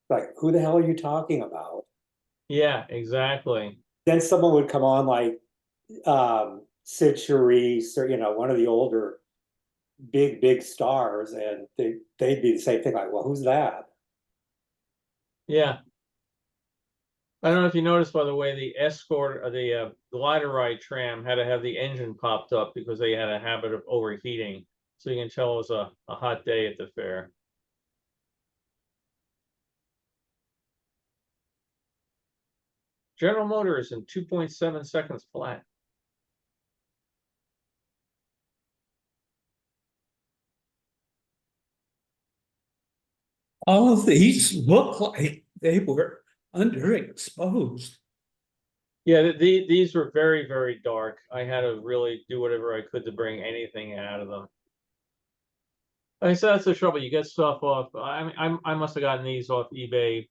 like, who the hell are you talking about? Yeah, exactly. Then someone would come on like Sid Charisse or, you know, one of the older big stars, and they'd be the same thing, like, well, who's that? Yeah. I don't know if you noticed, by the way, the escort or the glider ride tram had to have the engine popped up because they had a habit of overheating. So you can tell it was a hot day at the fair. General Motors in 2.7 seconds flat. All of these look like they were underexposed. Yeah, these were very, very dark. I had to really do whatever I could to bring anything out of them. Like I said, that's the trouble. You get stuff off. I must have gotten these off eBay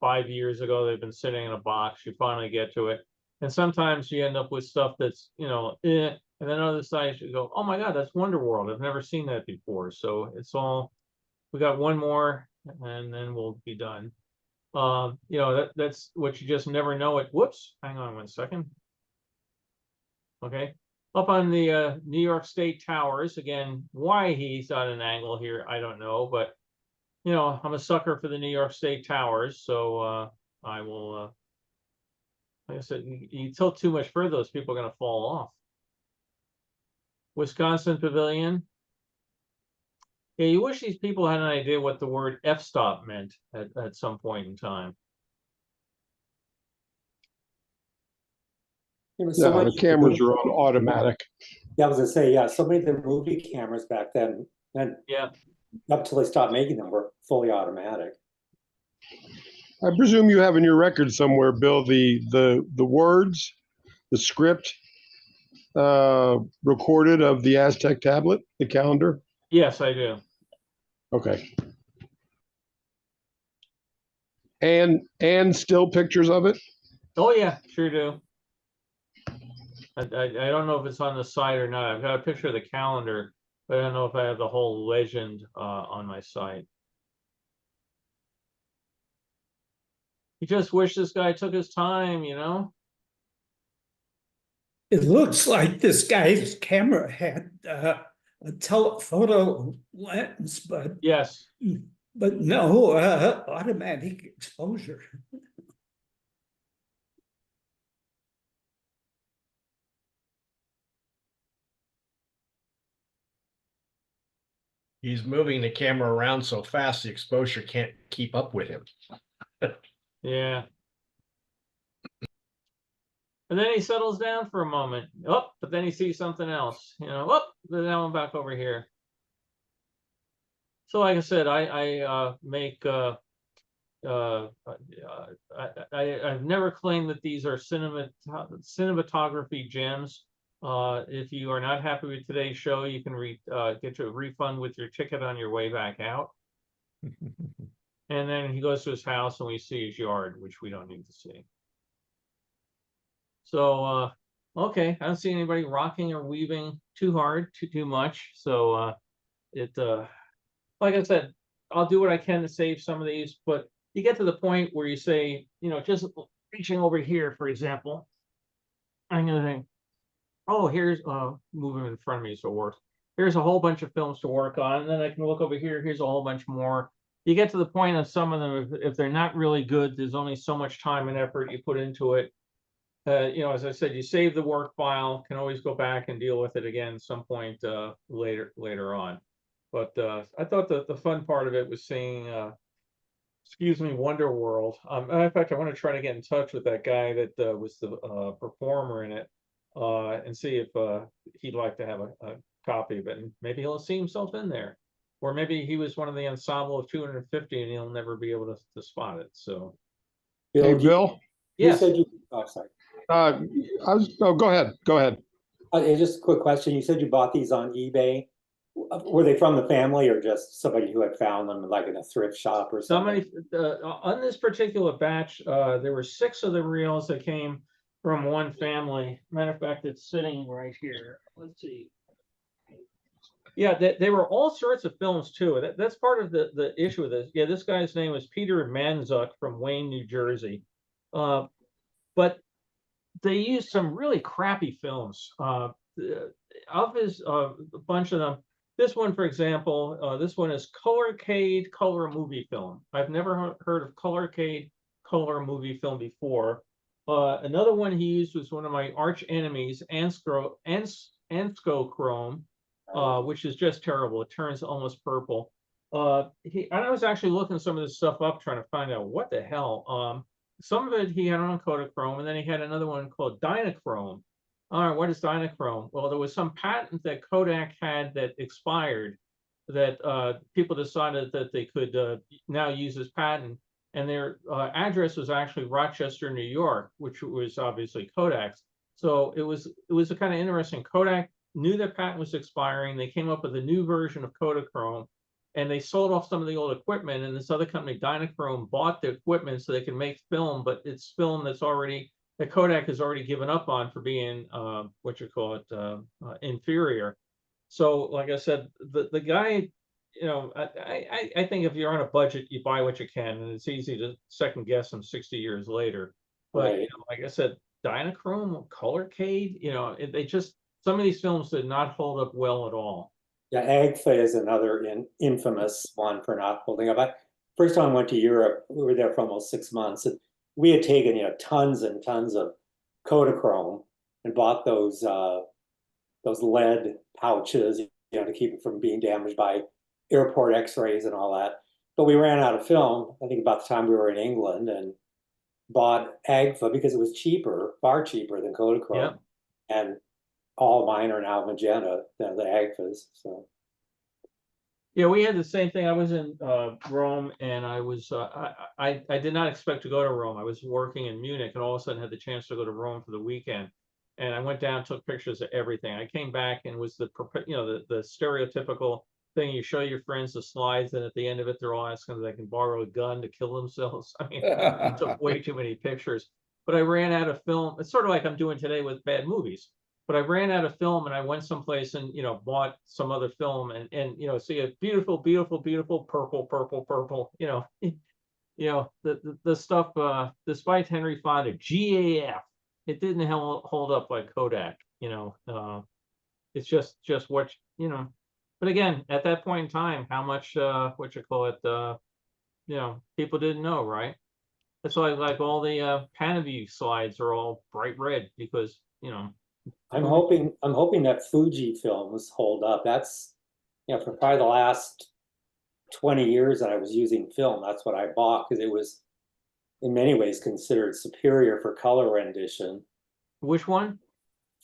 5 years ago. They've been sitting in a box. You finally get to it, and sometimes you end up with stuff that's, you know, and then other sides you go, oh my God, that's Wonder World. I've never seen that before. So it's all. We got one more, and then we'll be done. You know, that's what you just never know it. Whoops, hang on 1 second. Okay. Up on the New York State Towers, again, why he's on an angle here, I don't know, but you know, I'm a sucker for the New York State Towers, so I will like I said, you tilt too much further, those people are gonna fall off. Wisconsin Pavilion. Yeah, you wish these people had an idea what the word f-stop meant at some point in time. There was so Yeah, much the cameras are on automatic. Yeah, I was gonna say, yeah, so many of the movie cameras back then, and Yeah. up till they stopped making them, were fully automatic. I presume you have in your record somewhere, Bill, the words, the script recorded of the Aztec tablet, the calendar. Yes, I do. Okay. And still pictures of it. Oh yeah, sure do. I don't know if it's on the site or not. I've got a picture of the calendar, but I don't know if I have the whole legend on my site. You just wish this guy took his time, you know? It looks like this guy's camera had a telephoto lens, but Yes. no automatic exposure. He's moving the camera around so fast the exposure can't keep up with him. Yeah. And then he settles down for a moment. Oh, but then he sees something else. You know, oh, but now I'm back over here. So like I said, I make I've never claimed that these are cinematography gems. If you are not happy with today's show, you can get your refund with your ticket on your way back out. And then he goes to his house and we see his yard, which we don't need to see. So, okay, I don't see anybody rocking or weaving too hard, too much. So, like I said, I'll do what I can to save some of these, but you get to the point where you say, just reaching over here, for example, I'm going to think, oh, here's, moving in front of me so it works. Here's a whole bunch of films to work on. And then I can look over here. Here's a whole bunch more. You get to the point of some of them, if they're not really good, there's only so much time and effort you put into it. As I said, you save the work file, can always go back and deal with it again at some point later on. But I thought that the fun part of it was seeing, Wonder World. In fact, I want to try to get in touch with that guy that was the performer in it and see if he'd like to have a copy of it. And maybe he'll see himself in there. Or maybe he was one of the ensemble of 250 and he'll never be able to spot it. So, Hey, Bill. yes. You said oh, sorry. Go ahead. Go ahead. Just a quick question. You said you bought these on eBay. Were they from the family or just somebody who had found them like in a thrift shop or something? Somebody on this particular batch, there were 6 of the reels that came from one family. Matter of fact, it's sitting right here. Let's see. Yeah, they were all sorts of films too. That's part of the issue with this. Yeah, this guy's name was Peter Manzuk from Wayne, New Jersey. But they used some really crappy films. Of his bunch of them, this one, for example, this one is Colorcade Color Movie Film. I've never heard of Colorcade Color Movie Film before. Another one he used was one of my arch enemies, Anscochrome, which is just terrible. It turns almost purple. I was actually looking some of this stuff up, trying to find out what the hell. Some of it he had on Kodachrome, and then he had another one called Dynachrome. All right, what is Dynachrome? Well, there was some patent that Kodak had that expired that people decided that they could now use this patent, and their address was actually Rochester, New York, which was obviously Kodak's. So it was a kind of interesting. Kodak knew that patent was expiring. They came up with a new version of Kodachrome, and they sold off some of the old equipment. And this other company, Dynachrome, bought the equipment so they can make film, but it's film that Kodak has already given up on for being inferior. So, like I said, the guy, I think if you're on a budget, you buy what you can, and it's easy to second guess them 60 years later. But Right. like I said, Dynachrome, Colorcade, they just, some of these films did not hold up well at all. Yeah, AGFA is another infamous one for not holding up. First time I went to Europe, we were there for almost 6 months, and we had taken tons and tons of Kodachrome and bought those lead pouches, to keep it from being damaged by airport X-rays and all that. But we ran out of film, I think about the time we were in England, and bought AGFA because it was cheaper, far cheaper than Kodachrome. Yep. And all mine are now magenta, the AGFAs. So yeah, we had the same thing. I was in Rome, and I was I did not expect to go to Rome. I was working in Munich, and all of a sudden had the chance to go to Rome for the weekend. And I went down, took pictures of everything. I came back and was the stereotypical thing. You show your friends the slides, and at the end of it, they're all asking if they can borrow a gun to kill themselves. I mean, I took way too many pictures. But I ran out of film. It's sort of like I'm doing today with bad movies. But I ran out of film, and I went someplace and bought some other film and see a beautiful purple. The stuff. Despite Henry Fonda, GAF, it didn't hold up like Kodak. It's just what But again, at that point in time, how much people didn't know, right? That's why like all the Panaview slides are all bright red because I'm hoping that Fuji films hold up. That's for probably the last 20 years that I was using film, that's what I bought because it was in many ways considered superior for color rendition. Which one?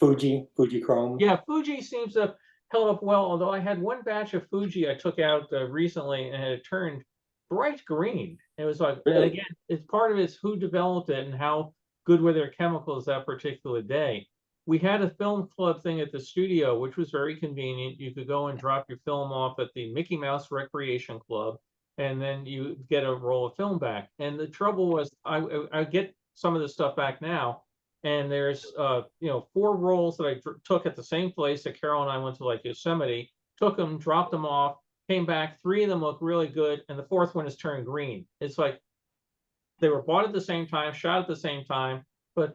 Fujichrome. Yeah, Fuji seems to. held up well, although I had one batch of Fuji I took out recently and it turned bright green. It was like, and Really? again, it's part of it's who developed it and how good were their chemicals that particular day. We had a film club thing at the studio, which was very convenient. You could go and drop your film off at the Mickey Mouse Recreation Club, and then you get a roll of film back. And the trouble was, I get some of the stuff back now, and there's 4 rolls that I took at the same place that Carol and I went to, like Yosemite, took them, dropped them off, came back, 3 of them look really good, and the 4th one has turned green. It's like they were bought at the same time, shot at the same time, but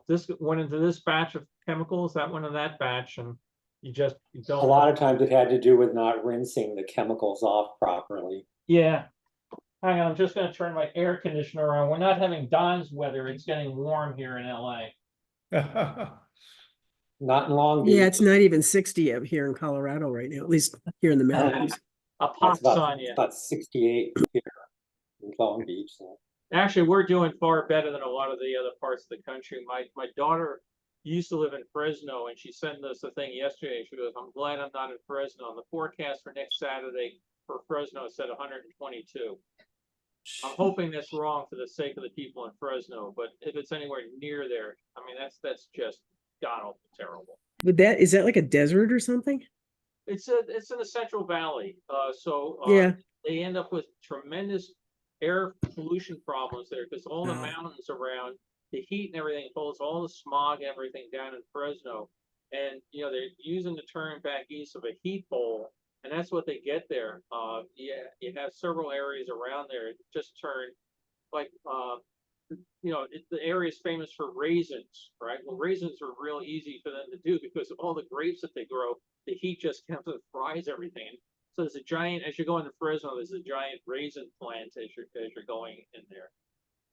this went into this batch of chemicals, that went in that batch, and you don't. A lot of times it had to do with not rinsing the chemicals off properly. Yeah. Hang on, I'm just going to turn my air conditioner on. We're not having Don's weather. It's getting warm here in LA. Not in Long Beach. Yeah, it's not even 60 up here in Colorado right now, at least here in the mountains. A pot sun, yeah. About 68 here in Long Beach. So. Actually, we're doing far better than a lot of the other parts of the country. My daughter used to live in Fresno, and she sent us a thing yesterday. She goes, "I'm glad I'm not in Fresno." And the forecast for next Saturday for Fresno said 122. I'm hoping that's wrong for the sake of the people in Fresno, but if it's anywhere near there, I mean, that's just god awful terrible. Is that like a desert or something? It's in the Central Valley, so Yeah. they end up with tremendous air pollution problems there because all the mountains around, the heat and everything pulls all the smog and everything down in Fresno, and they're using the turn back east of a heat pole, and that's what they get there. You have several areas around there just turn like the area is famous for raisins, right? Well, raisins are real easy for them to do because of all the grapes that they grow. The heat just comes and fries everything. So there's a giant, as you go into Fresno, there's a giant raisin plant as you're going in there.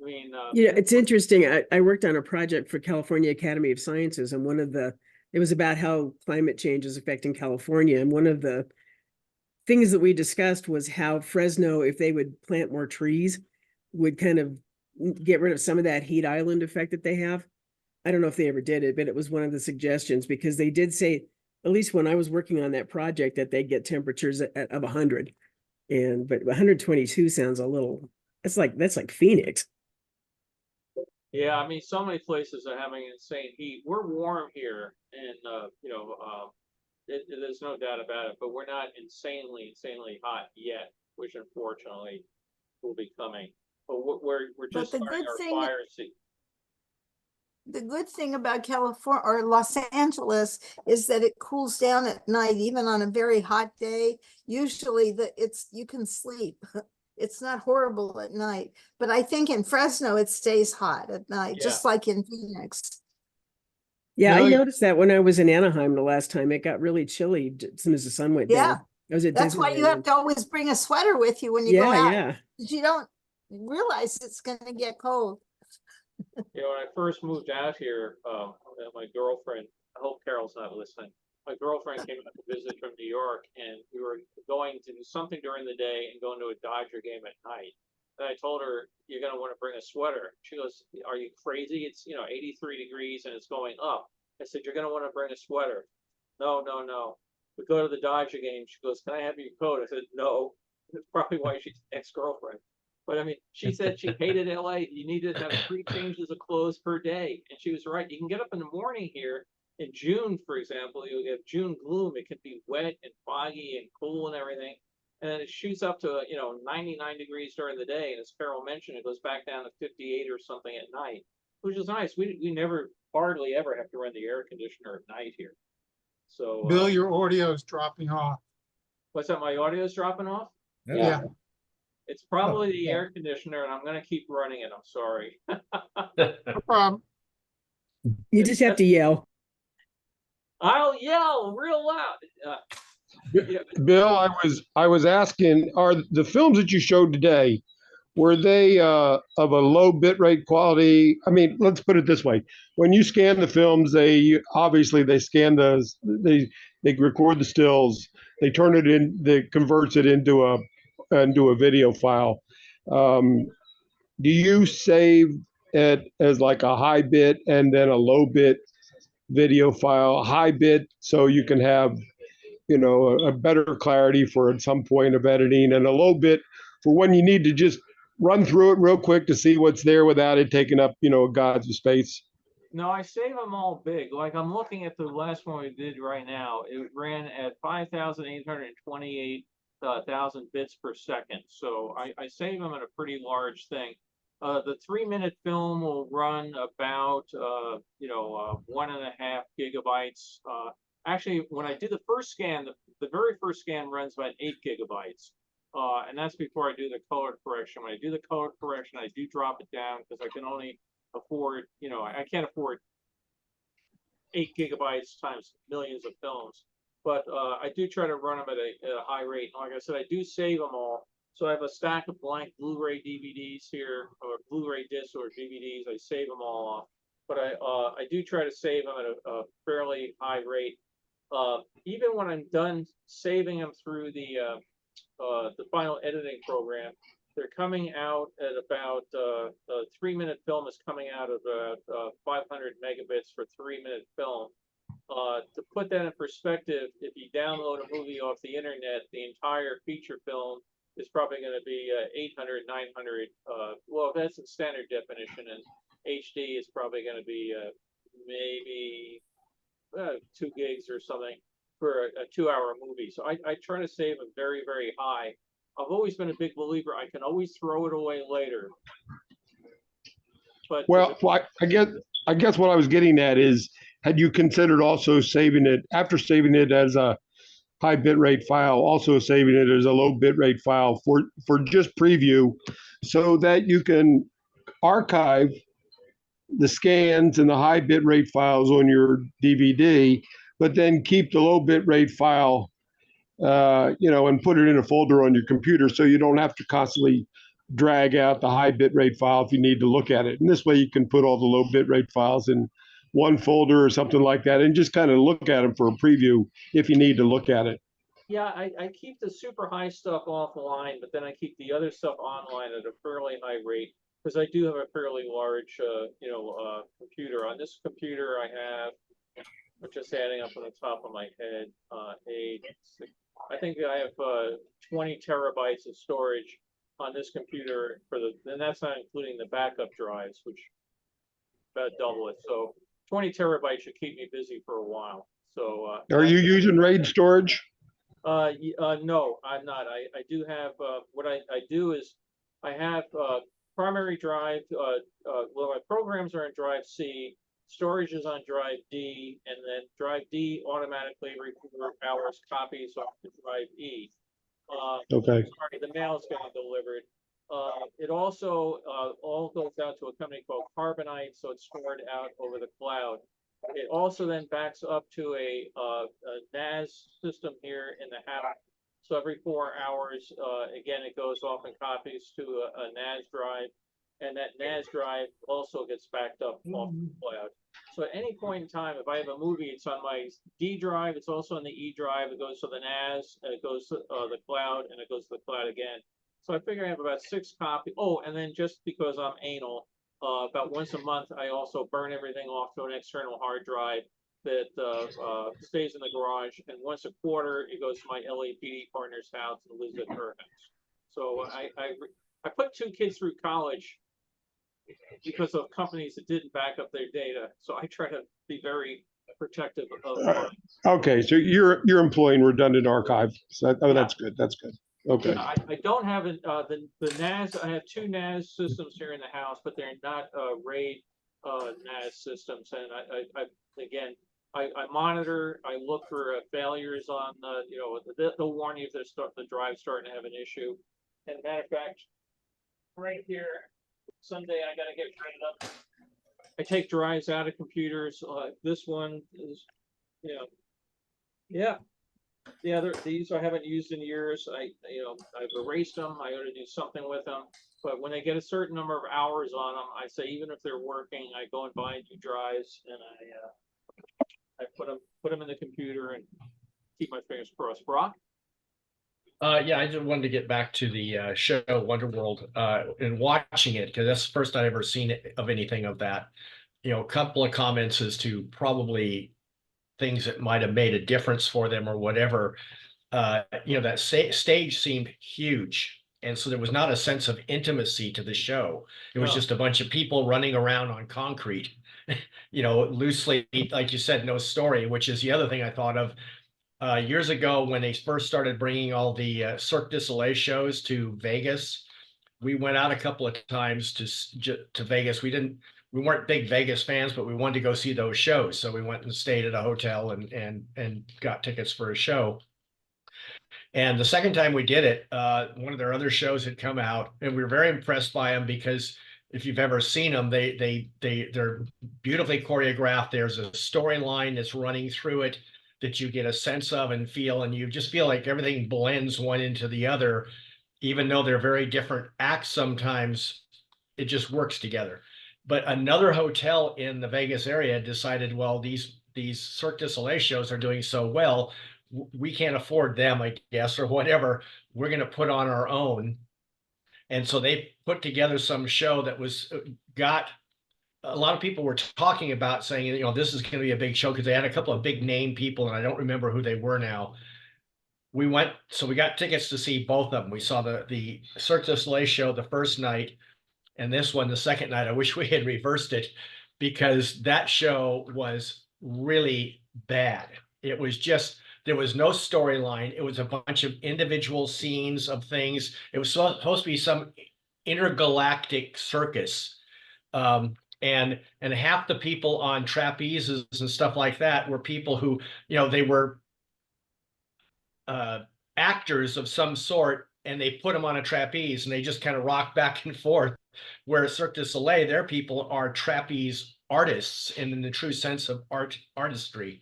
I mean, it's interesting. I worked on a project for California Academy of Sciences, and it was about how climate change is affecting California. And one of the things that we discussed was how Fresno, if they would plant more trees, would kind of get rid of some of that heat island effect that they have. I don't know if they ever did it, but it was one of the suggestions because they did say, at least when I was working on that project, that they get temperatures of 100, but 122 sounds a little. That's like Phoenix. Yeah, I mean, so many places are having insane heat. We're warm here, and there's no doubt about it. But we're not insanely hot yet, which unfortunately will be coming. But we're just starting our fire season. The good thing about California or Los Angeles is that it cools down at night, even on a very hot day. Usually you can sleep. It's not horrible at night, but I think in Fresno, it stays hot at night, just like in Phoenix. Yeah, I noticed that when I was in Anaheim the last time, it got really chilly as soon as the sun went down. That's why you have to always bring a sweater with you when you go out. Yeah. You don't realize it's going to get cold. When I first moved out here, my girlfriend, I hope Carol's not listening. My girlfriend came out to visit from New York, and we were going to do something during the day and going to a Dodger game at night. And I told her, "You're going to want to bring a sweater." She goes, "Are you crazy? It's 83 degrees and it's going up." I said, "You're going to want to bring a sweater." No. We go to the Dodger game. She goes, "Can I have your coat?" I said, "No." That's probably why she's ex-girlfriend. But I mean, she said she hated LA. You needed to have 3 changes of clothes per day. And she was right. You can get up in the morning here in June, for example, you have June gloom. It can be wet and foggy and cool and everything. And then it shoots up to, 99 degrees during the day. And as Carol mentioned, it goes back down to 58 or something at night, which is nice. We never hardly ever have to run the air conditioner at night here. So Bill, your audio is dropping off. What's that? My audio is dropping off? Yeah. It's probably the air conditioner, and I'm going to keep running it. I'm sorry. No problem. You just have to yell. I'll yell real loud. Bill, I was asking, are the films that you showed today, were they of a low bitrate quality? I mean, let's put it this way: when you scan the films, they scan they record the stills, they turn it in, they converts it into a video file. Do you save it as like a high bit and then a low bit video file? High bit so you can have a better clarity for at some point of editing, and a little bit for when you need to just run through it real quick to see what's there without it taking up, God's space. No, I save them all big. Like I'm looking at the last one we did right now. It ran at 5,828,000 bits per second. So I save them at a pretty large thing. The 3-minute film will run about 1.5 gigabytes. Actually, when I do the first scan, the very first scan runs about 8 gigabytes. And that's before I do the color correction. When I do the color correction, I do drop it down because I can only afford, I can't afford 8 gigabytes times millions of films. But I do try to run them at a high rate. And like I said, I do save them all. So I have a stack of blank Blu-ray DVDs here, or Blu-ray discs or DVDs. I save them all off. But I do try to save them at a fairly high rate. Even when I'm done saving them through the final editing program, they're coming out at about a 3-minute film is coming out of 500 megabits for 3-minute film. To put that in perspective, if you download a movie off the internet, the entire feature film is probably going to be 800, 900. Well, that's in standard definition, and HD is probably going to be maybe 2 gigs or something for a 2-hour movie. So I try to save them very, very high. I've always been a big believer. I can always throw it away later. But I guess what I was getting at is, had you considered also saving it after saving it as a high bitrate file, also saving it as a low bitrate file for just preview, so that you can archive the scans and the high bitrate files on your DVD, but then keep the low bitrate file, and put it in a folder on your computer, so you don't have to constantly drag out the high bitrate file if you need to look at it. And this way you can put all the low bitrate files in one folder or something like that, and just kind of look at them for a preview if you need to look at it. Yeah, I keep the super high stuff offline, but then I keep the other stuff online at a fairly high rate, because I do have a fairly large, computer. On this computer, I have, just adding up on the top of my head, I think I have 20 terabytes of storage on this computer and that's not including the backup drives, which about double it. So 20 terabytes should keep me busy for a while. So are you using RAID storage? No, I'm not. I do have what I do is I have primary drive. Well, my programs are in drive C. Storage is on drive D, and then drive D automatically powers copies off to drive E. Okay. Sorry, the mail is getting delivered. It also all goes out to a company called Carbonite, so it's stored out over the cloud. It also then backs up to a NAS system here in the house. So every 4 hours, again, it goes off and copies to a NAS drive. And that NAS drive also gets backed up off the cloud. So at any point in time, if I have a movie, it's on my D drive, it's also on the E drive, it goes to the NAS, and it goes to the cloud, and it goes to the cloud again. So I figure I have about 6 copies. Oh, and then just because I'm anal, about once a month, I also burn everything off to an external hard drive that stays in the garage. And once a quarter, it goes to my LAPD partner's house and lives at her house. So I put 2 kids through college because of companies that didn't back up their data. So I try to be very protective of okay, so you're employing redundant archive. So that's good. That's good. Okay. Yeah, I don't have the NAS. I have 2 NAS systems here in the house, but they're not RAID NAS systems. And I monitor. I look for failures on they'll warn you if the drive's starting to have an issue. And matter of fact, right here, someday I got to get trained up. I take drives out of computers. This one is, yeah. The other, these I haven't used in years. I've erased them. I ought to do something with them. But when they get a certain number of hours on them, I say, even if they're working, I go and buy new drives and I put them in the computer and keep my fingers crossed. Brock? Yeah, I just wanted to get back to the show Wonderworld and watching it, because that's the first I've ever seen of anything of that. A couple of comments as to probably things that might have made a difference for them or whatever. That stage seemed huge. And so there was not a sense of intimacy to the show. It was No. just a bunch of people running around on concrete, loosely, like you said, no story, which is the other thing I thought of. Years ago, when they first started bringing all the Cirque du Soleil shows to Vegas, we went out a couple of times to Vegas. We weren't big Vegas fans, but we wanted to go see those shows. So we went and stayed at a hotel and got tickets for a show. And the second time we did it, one of their other shows had come out, and we were very impressed by them because if you've ever seen them, they're beautifully choreographed. There's a storyline that's running through it that you get a sense of and feel, and you just feel like everything blends one into the other, even though they're very different acts. Sometimes it just works together. But another hotel in the Vegas area decided, well, these Cirque du Soleil shows are doing so well, we can't afford them, I guess, or whatever. We're going to put on our own. And so they put together some show that got a lot of people were talking about, saying, this is going to be a big show, because they had a couple of big name people, and I don't remember who they were now. We got tickets to see both of them. We saw the Cirque du Soleil show the first night, and this one the second night. I wish we had reversed it, because that show was really bad. It was just, there was no storyline. It was a bunch of individual scenes of things. It was supposed to be some intergalactic circus. And half the people on trapezes and stuff like that were people who, they were actors of some sort, and they put them on a trapeze and they just kind of rock back and forth. Where Cirque du Soleil, their people are trapeze artists in the true sense of artistry.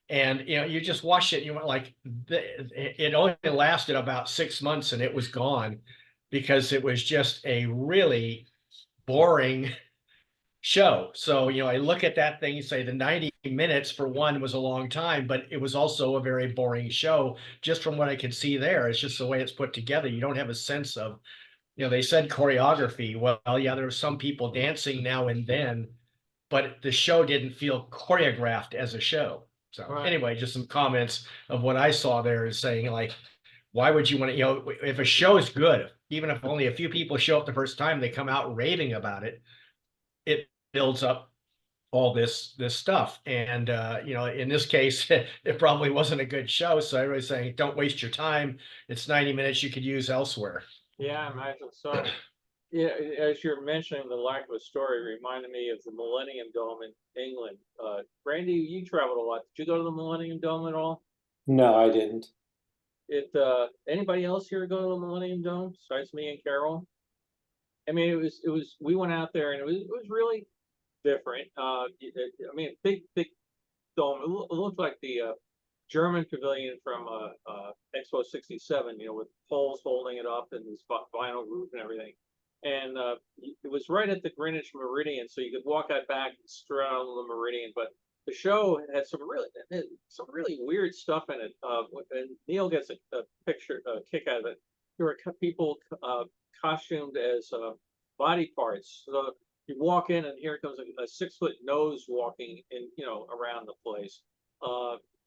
And you just watched it and you went like, it only lasted about 6 months and it was gone, because it was just a really boring show. So, I look at that thing, you say the 90 minutes for one was a long time, but it was also a very boring show, just from what I could see there. It's just the way it's put together. You don't have a sense of, they said choreography. Well, yeah, there were some people dancing now and then, but the show didn't feel choreographed as a show. So anyway, just some comments of what I saw there, is saying, like, why would you want to, if a show is good, even if only a few people show up the first time, they come out raving about it, it builds up all this stuff. And in this case, it probably wasn't a good show. So everybody's saying, don't waste your time. It's 90 minutes you could use elsewhere. Yeah, I imagine so. Yeah, as you're mentioning the lack of a story, reminded me of the Millennium Dome in England. Randy, you traveled a lot. Did you go to the Millennium Dome at all? No, I didn't. Anybody else here go to the Millennium Dome besides me and Carol? I mean, it was. We went out there and it was really different. I mean, big dome. It looked like the German pavilion from Expo 67. With poles holding it up and this vinyl roof and everything. And it was right at the Greenwich Meridian, so you could walk out back and straight out on the Meridian. But the show had some really weird stuff in it. And Neil gets a kick out of it. There were people costumed as body parts. So you walk in, and here comes a 6-foot nose walking in, around the place.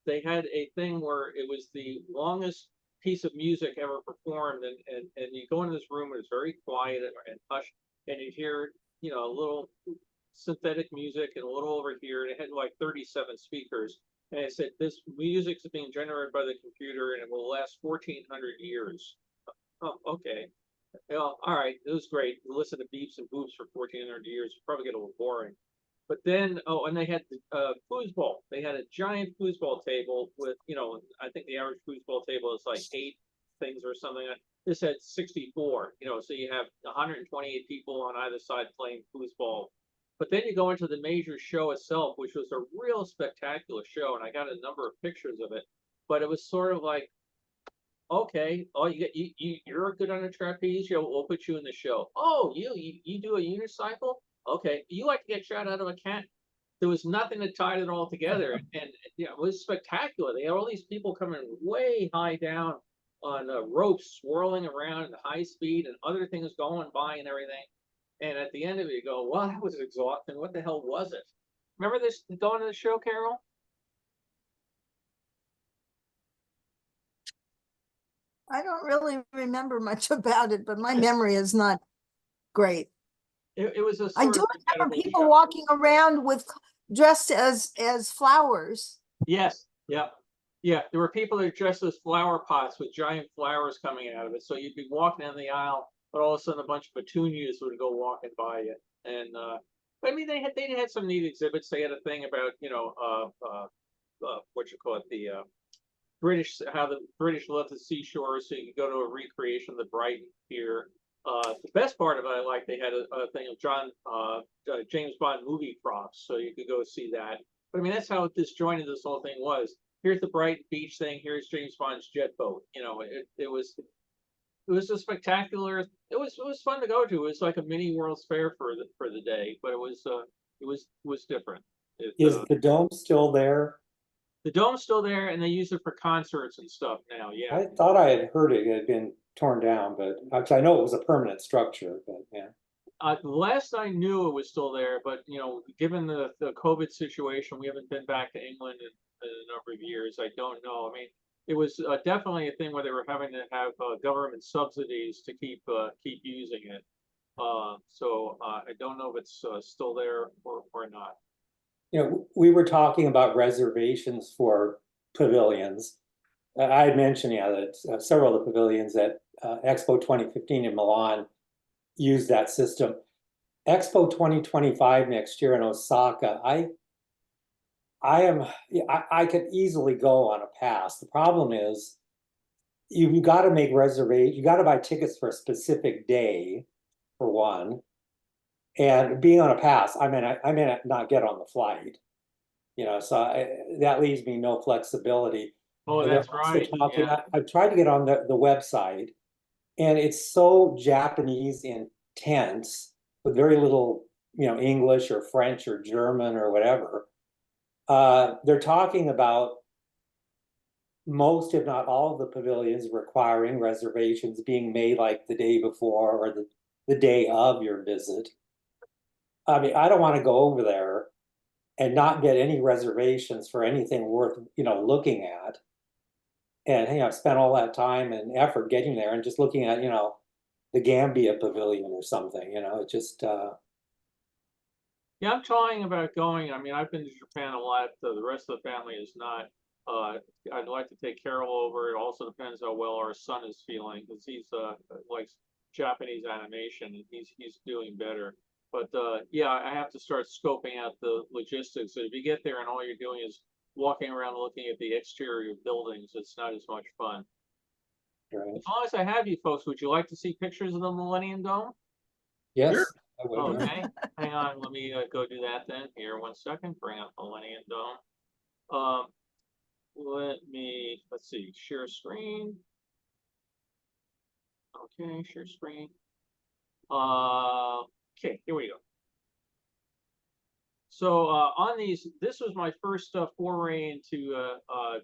They had a thing where it was the longest piece of music ever performed, and you go into this room and it's very quiet and hushed, and you hear a little synthetic music and a little over here, and it had like 37 speakers, and it said this music is being generated by the computer and it will last 1,400 years. Oh, okay. Well, all right, it was great. You listen to beeps and boops for 1,400 years, you probably get a little boring. But then, and they had the foosball. They had a giant foosball table with, I think the average foosball table is like 8 things or something. This had 64, so you have 128 people on either side playing foosball. But then you go into the major show itself, which was a real spectacular show, and I got a number of pictures of it. But it was sort of like, okay, you're good on a trapeze, we'll put you in the show. Oh, you do a unicycle? Okay, you like to get shot out of a cannon. There was nothing that tied it all together, and it was spectacular. They had all these people coming way high down on ropes, swirling around at high speed, and other things going by and everything. And at the end of it, you go, "Well, that was exhausting. What the hell was it?" Remember this going to the show, Carol? I don't really remember much about it, but my memory is not great. It was a I sort do of remember edible people show. walking around with dressed as flowers. Yes, yeah. Yeah, there were people that dressed as flower pots with giant flowers coming out of it. So you'd be walking down the aisle, but all of a sudden a bunch of petunias would go walking by you. And I mean, they had some neat exhibits. They had a thing about, you know, what you call it, the British, how the British love the seashore, so you could go to a recreation of the Brighton Pier. The best part of it, I like, they had a thing of James Bond movie props, so you could go see that. But I mean, that's how disjointed this whole thing was. Here's the Brighton Beach thing. Here's James Bond's jet boat. You know, it was a spectacular. It was fun to go to. It was like a mini World's Fair for the day, but it was different. Is the dome still there? The dome's still there, and they use it for concerts and stuff now. Yeah. I thought I had heard it had been torn down, but actually I know it was a permanent structure, but yeah. Last I knew, it was still there, but you know, given the COVID situation, we haven't been back to England in a number of years. I don't know. I mean, it was definitely a thing where they were having to have government subsidies to keep using it. So I don't know if it's still there or not. You know, we were talking about reservations for pavilions. I had mentioned, yeah, that several of the pavilions at Expo 2015 in Milan use that system. Expo 2025 next year in Osaka, I could easily go on a pass. The problem is you've got to make reservations, you got to buy tickets for a specific day, for one. And being on a pass, I may not get on the flight, you know, so that leaves me no flexibility. Oh, And that's they're also right. talking, Yeah. I've tried to get on the website, and it's so Japanese intense with very little, you know, English or French or German or whatever. They're talking about most, if not all, of the pavilions requiring reservations being made like the day before or the day of your visit. I mean, I don't want to go over there and not get any reservations for anything worth, you know, looking at. And, you know, I've spent all that time and effort getting there and just looking at, you know, the Gambia Pavilion or something, you know, it just, Yeah, I'm talking about going. I mean, I've been to Japan a lot. The rest of the family is not. I'd like to take Carol over. It also depends how well our son is feeling, because he's likes Japanese animation and he's doing better. But yeah, I have to start scoping out the logistics. So if you get there and all you're doing is walking around looking at the exterior of buildings, it's not as much fun. right. As long as I have you folks, would you like to see pictures of the Millennium Dome? Yes. Sure. I would, yeah. Okay, hang on. Let me go do that then. Here, 1 second. Bring up Millennium Dome. Let's see, share screen. Okay, share screen. Okay, here we go. So on these, this was my first foray into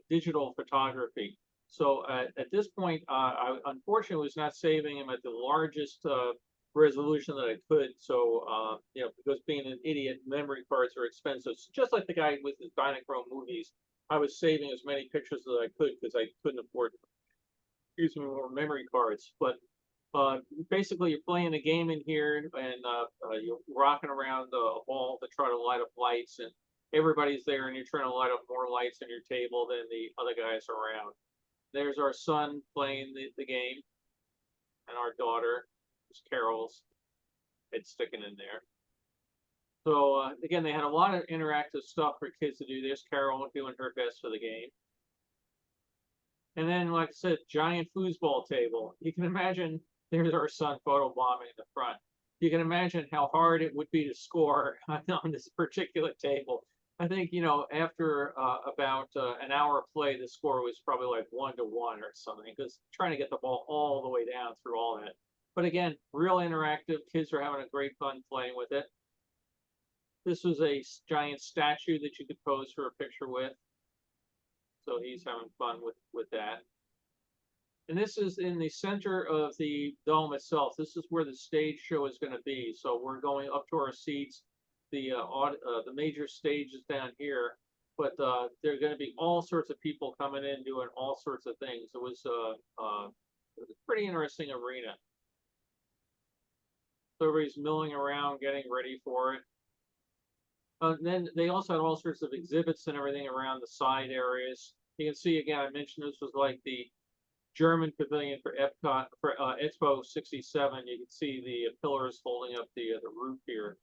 digital photography. So at this point, I unfortunately was not saving them at the largest resolution that I could. So you know, because being an idiot, memory cards are expensive. So just like the guy with the Dynachrome movies, I was saving as many pictures as I could because I couldn't afford using more memory cards. But basically, you're playing a game in here, and you're rocking around a ball to try to light up lights, and everybody's there, and you're trying to light up more lights on your table than the other guys around. There's our son playing the game, and our daughter, who's Carol's, head sticking in there. So again, they had a lot of interactive stuff for kids to do. There's Carol doing her best for the game. And then, like I said, giant foosball table. You can imagine, there's our son photobombing in the front. You can imagine how hard it would be to score on this particular table. I think, you know, after about an hour of play, the score was probably like 1-1 or something, because trying to get the ball all the way down through all that. But again, real interactive. Kids are having a great fun playing with it. This was a giant statue that you could pose for a picture with. So he's having fun with that. And this is in the center of the dome itself. This is where the stage show is going to be. So we're going up to our seats. The major stage is down here, but there are going to be all sorts of people coming in doing all sorts of things. It was It's a pretty interesting arena. So everybody's milling around, getting ready for it. And then they also had all sorts of exhibits and everything around the side areas. You can see again, I mentioned this was like the German pavilion for Epcot for Expo 67. You can see the pillars holding up the roof here.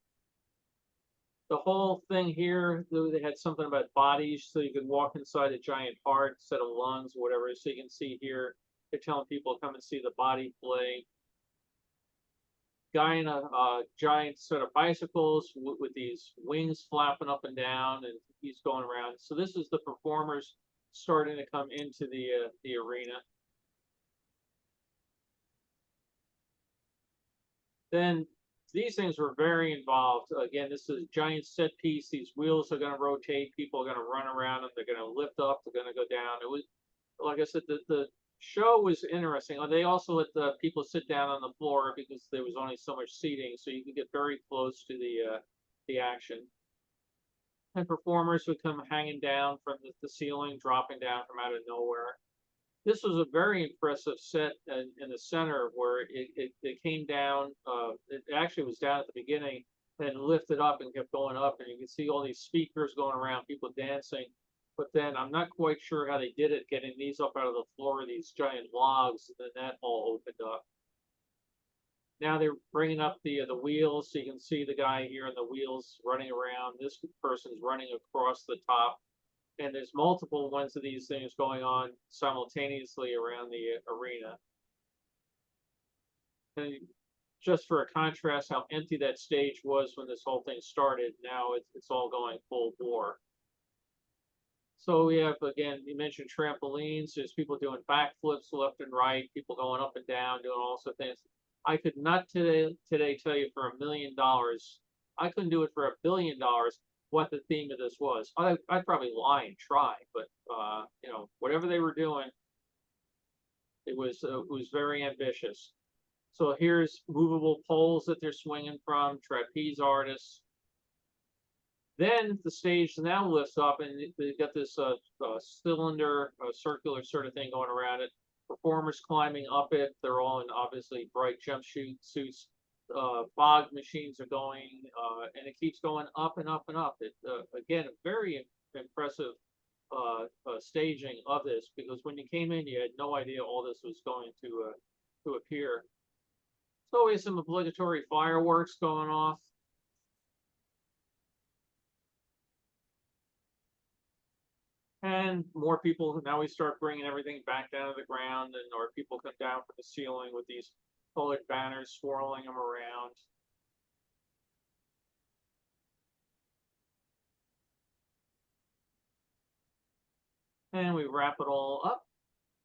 The whole thing here, they had something about bodies, so you could walk inside a giant heart instead of lungs, or whatever. So you can see here, they're telling people come and see the body play. Guy in a giant sort of bicycles with these wings flapping up and down, and he's going around. So this is the performers starting to come into the arena. Then these things were very involved. Again, this is a giant set piece. These wheels are going to rotate. People are going to run around them. They're going to lift up. They're going to go down. It was, like I said, the show was interesting. They also let the people sit down on the floor because there was only so much seating, so you could get very close to the action. And performers would come hanging down from the ceiling, dropping down from out of nowhere. This was a very impressive set in the center where it came down. It actually was down at the beginning, then lifted up and kept going up, and you can see all these speakers going around, people dancing. But then I'm not quite sure how they did it, getting these up out of the floor, these giant logs, and then that all opened up. Now they're bringing up the wheels, so you can see the guy here in the wheels running around. This person's running across the top. And there's multiple ones of these things going on simultaneously around the arena. And just for a contrast, how empty that stage was when this whole thing started, now it's all going full bore. So we have, again, you mentioned trampolines. There's people doing backflips left and right, people going up and down, doing all sorts of things. I could not today tell you for $1 million. I couldn't do it for $1 billion. What the theme of this was. I'd probably lie and try, but you know, whatever they were doing, it was very ambitious. So here's movable poles that they're swinging from, trapeze artists. Then the stage now lifts up, and they got this cylinder, circular sort of thing going around it. Performers climbing up it. They're all in obviously bright jumpsuit suits. Fog machines are going, and it keeps going up and up and up. It again, a very impressive staging of this, because when you came in, you had no idea all this was going to appear. So we have some obligatory fireworks going off. And more people, now we start bringing everything back down to the ground, and or people come down from the ceiling with these colored banners swirling them around. And we wrap it all up.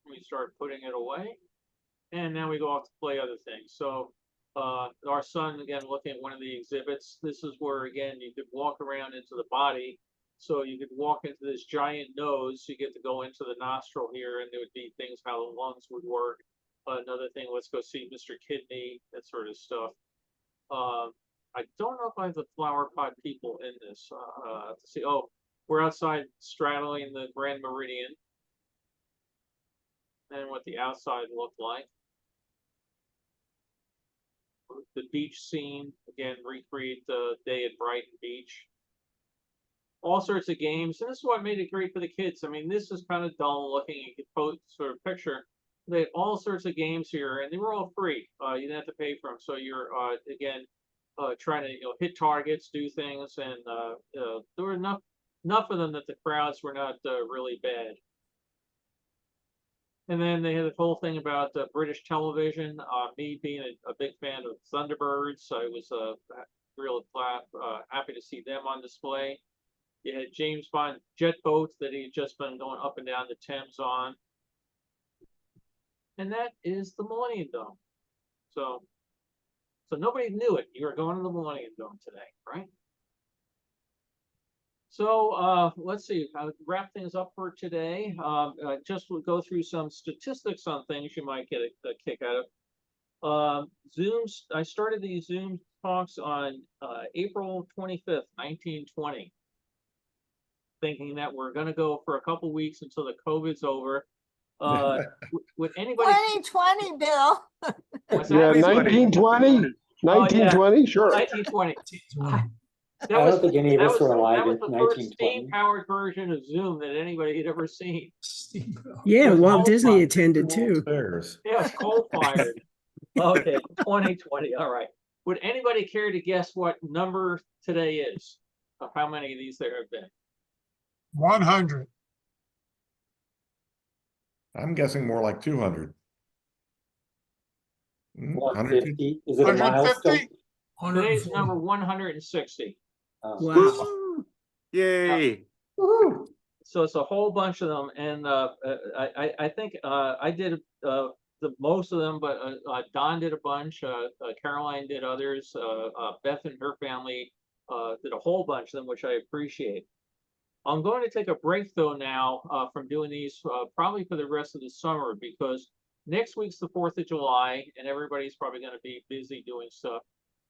We start putting it away. And now we go off to play other things. So our son, again, looking at one of the exhibits, this is where, again, you could walk around into the body. So you could walk into this giant nose. You get to go into the nostril here, and there would be things how the lungs would work. Another thing, let's go see Mr. Kidney, that sort of stuff. I don't know if I have the flower pot people in this to see. Oh, we're outside straddling the Grand Meridian, and what the outside looked like. The beach scene, again, recreate the day at Brighton Beach. All sorts of games, and this is what made it great for the kids. I mean, this is kind of dull looking. You could post sort of picture. They had all sorts of games here, and they were all free. You didn't have to pay for them. So you're again trying to hit targets, do things, and there were enough of them that the crowds were not really bad. And then they had the whole thing about British television. Me being a big fan of Thunderbirds, I was real happy to see them on display. You had James Bond jet boats that he had just been going up and down the Thames on. And that is the Millennium Dome. So nobody knew it. You were going to the Millennium Dome today, right? So let's see. I'll wrap things up for today. Just we'll go through some statistics on things you might get a kick out of. Zooms. I started these Zoom talks on April 25th, 1920. Thinking that we're going to go for a couple weeks until the COVID's over. Would anybody? 2020, Bill. What's Yeah, that? 1920, 1920, sure. 1920. I don't think any of us were alive That was in the first 1920. steam-powered version of Zoom that anybody had ever seen. Yeah, It was Walt coal Disney fired. attended too. Bears. Yeah, it's coal-fired. Okay, 2020, all right. Would anybody care to guess what number today is? Of how many of these there have been? 100. I'm guessing more like 200. 150. Is it a milestone? 150? Today's number 160. Wow. Yay. Woohoo. So it's a whole bunch of them, and I think I did the most of them, but Don did a bunch, Caroline did others, Beth and her family did a whole bunch of them, which I appreciate. I'm going to take a break though now from doing these probably for the rest of the summer, because next week's the 4th of July and everybody's probably going to be busy doing stuff.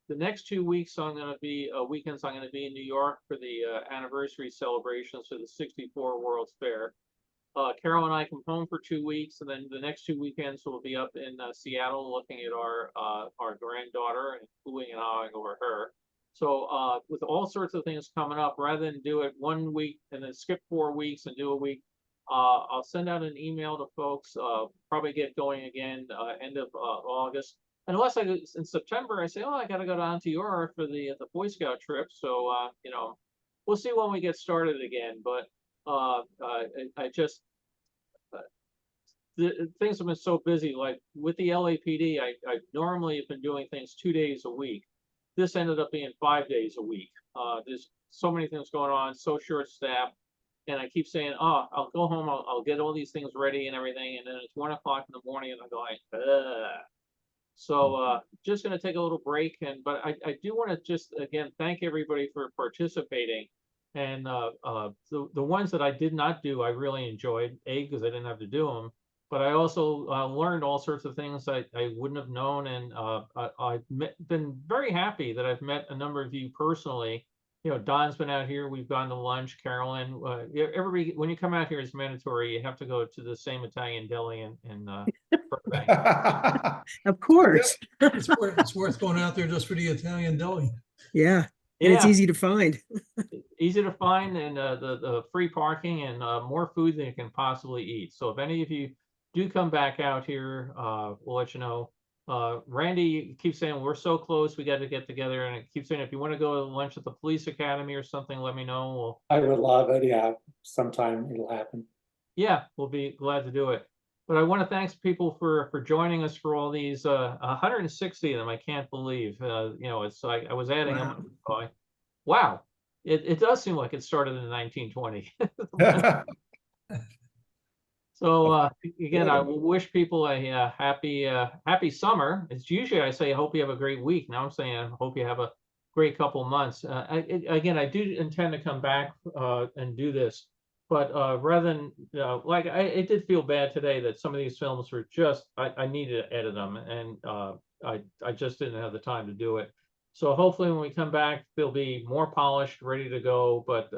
The next 2 weeks I'm going to be weekends I'm going to be in New York for the anniversary celebrations for the 64 World's Fair. Carol and I come home for 2 weeks, and then the next 2 weekends we'll be up in Seattle looking at our granddaughter and oohing and ahhing over her. So with all sorts of things coming up, rather than do it 1 week and then skip 4 weeks and do a week, I'll send out an email to folks, probably get going again end of August. Unless in September, I say, oh, I got to go down to Europe for the Boy Scout trip. So, you know, we'll see when we get started again. But I just, things have been so busy. Like with the LAPD, I normally have been doing things 2 days a week. This ended up being 5 days a week. There's so many things going on, so short staffed. And I keep saying, oh, I'll go home, I'll get all these things ready and everything. And then it's 1 o'clock in the morning and I'm going, ugh. So just going to take a little break, but I do want to just again thank everybody for participating, and the ones that I did not do I really enjoyed, because I didn't have to do them, but I also learned all sorts of things I wouldn't have known, and I've been very happy that I've met a number of you personally. You know, Don's been out here, we've gone to lunch, Carolyn, everybody, when you come out here, it's mandatory, you have to go to the same Italian deli in Burbank. Of course. It's worth going out there just for the Italian deli. Yeah. And it's easy to find. Easy to find, and the free parking, and more food than you can possibly eat. So if any of you do come back out here, we'll let you know. Randy keeps saying we're so close, we got to get together, and I keep saying if you want to go to lunch at the police academy or something, let me know. I would love it. Yeah, sometime it'll happen. Yeah, we'll be glad to do it. But I want to thank people for joining us for all these 160 of them. I can't believe you know, it's like I was adding them. Wow, it does seem like it started in 1920. So again, I wish people a happy summer. It's usually I say I hope you have a great week. Now I'm saying I hope you have a great couple months. Again, I do intend to come back and do this, but rather than like it did feel bad today that some of these films were just I needed to edit them, and I just didn't have the time to do it. So hopefully when we come back, they'll be more polished, ready to go. But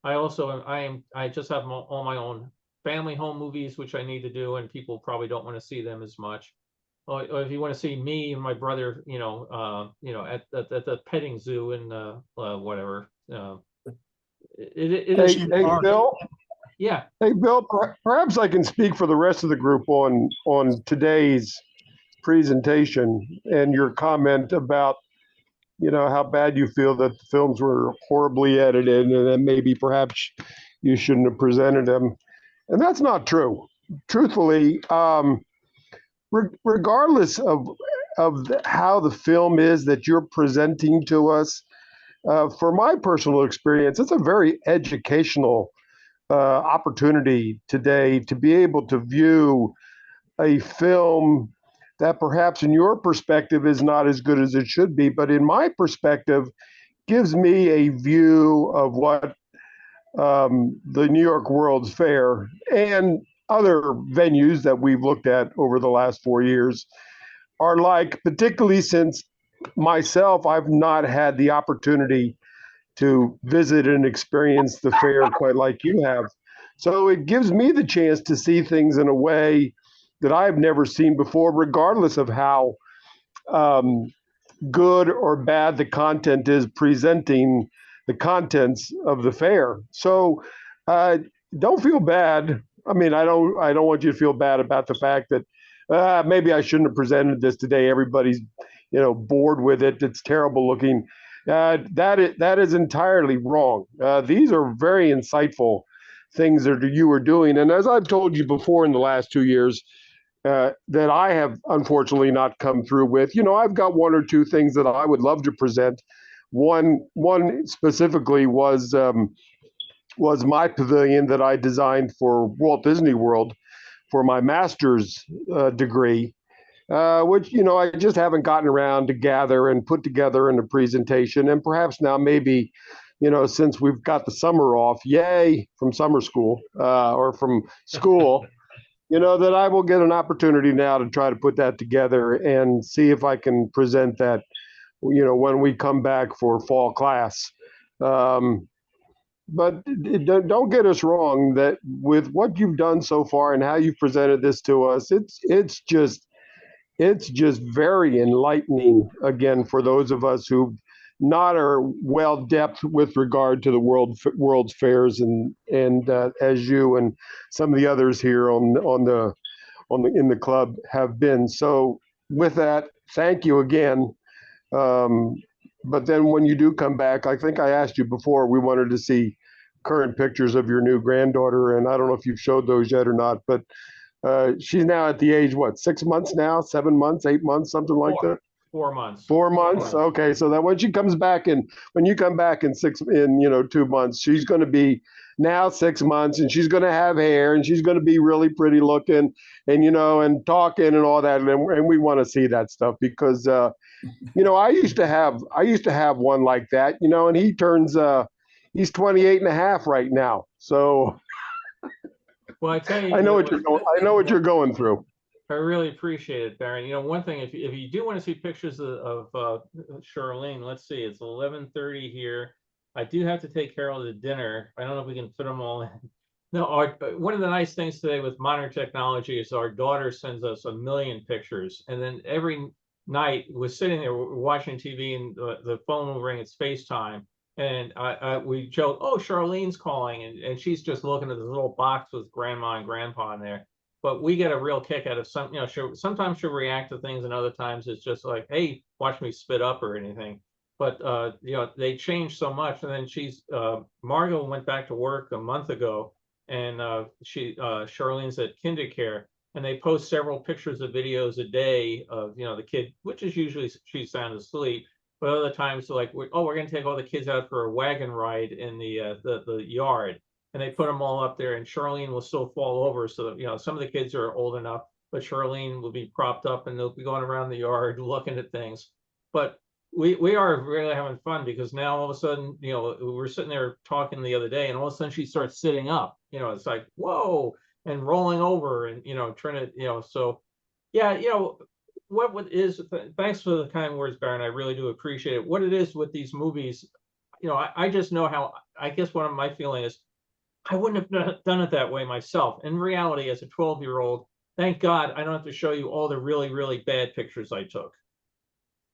I just have all my own family home movies, which I need to do, and people probably don't want to see them as much. Or if you want to see me and my brother, you know, at the petting zoo and whatever. Hey, Bill. Yeah. Hey, Bill. Perhaps I can speak for the rest of the group on today's presentation and your comment about, you know, how bad you feel that the films were horribly edited, and then maybe perhaps you shouldn't have presented them. And that's not true. Truthfully, regardless of how the film is that you're presenting to us, for my personal experience, it's a very educational opportunity today to be able to view a film that perhaps in your perspective is not as good as it should be, but in my perspective gives me a view of what the New York World's Fair and other venues that we've looked at over the last 4 years are like, particularly since myself, I've not had the opportunity to visit and experience the fair quite like you have. So it gives me the chance to see things in a way that I've never seen before, regardless of how good or bad the content is presenting the contents of the fair. So don't feel bad. I mean, I don't want you to feel bad about the fact that maybe I shouldn't have presented this today. Everybody's, bored with it. It's terrible looking. That is entirely wrong. These are very insightful things that you are doing. And as I've told you before in the last 2 years, that I have unfortunately not come through with. I've got one or two things that I would love to present. One specifically was my pavilion that I designed for Walt Disney World for my master's degree, which I just haven't gotten around to gather and put together in a presentation. And perhaps now maybe, since we've got the summer off, yay, from summer school or from school. That I will get an opportunity now to try to put that together and see if I can present that, when we come back for fall class. But don't get us wrong that with what you've done so far and how you've presented this to us, it's just very enlightening, again, for those of us who not are well depth with regard to the world's fairs and as you and some of the others here in the club have been. So with that, thank you again. But then when you do come back, I think I asked you before, we wanted to see current pictures of your new granddaughter, and I don't know if you've showed those yet or not, but she's now at the age, 6 months now, 7 months, 8 months, something like that. 4 months. 4 months. Okay, so that when you come back in 2 months, she's going to be now 6 months, and she's going to have hair, and she's going to be really pretty looking, and and talking and all that, and we want to see that stuff because I used to have one like that, and he turns he's 28 and a half right now, so. Well, I tell you, I know what you're going through. I really appreciate it, Baron. One thing, if you do want to see pictures of Charlene, let's see, it's 11:30 here. I do have to take Carol to dinner. I don't know if we can fit them all in. No, one of the nice things today with modern technology is our daughter sends us 1 million pictures, and then every night we're sitting there, we're watching TV, and the phone will ring. It's FaceTime, and we joke, "Oh, Charlene's calling," and she's just looking at this little box with Grandma and Grandpa in there. But we get a real kick out of sometimes she'll react to things, and other times it's just like, "Hey, watch me spit up" or anything. But they change so much. And then Margot went back to work a month ago, and Charlene's at KinderCare, and they post several pictures of videos a day of the kid, which is usually she's sound asleep, but other times like, we're going to take all the kids out for a wagon ride in the yard. And they put them all up there, and Charlene will still fall over. So that, some of the kids are old enough, but Charlene will be propped up, and they'll be going around the yard looking at things. But we are really having fun, because now all of a sudden, we're sitting there talking the other day, and all of a sudden she starts sitting up. It's like, whoa, and rolling over, and trying to, so yeah, what is, thanks for the kind words, Baron. I really do appreciate it. What it is with these movies, I just know how, I guess one of my feelings is, I wouldn't have done it that way myself. In reality, as a 12-year-old, thank God I don't have to show you all the really, really bad pictures I took.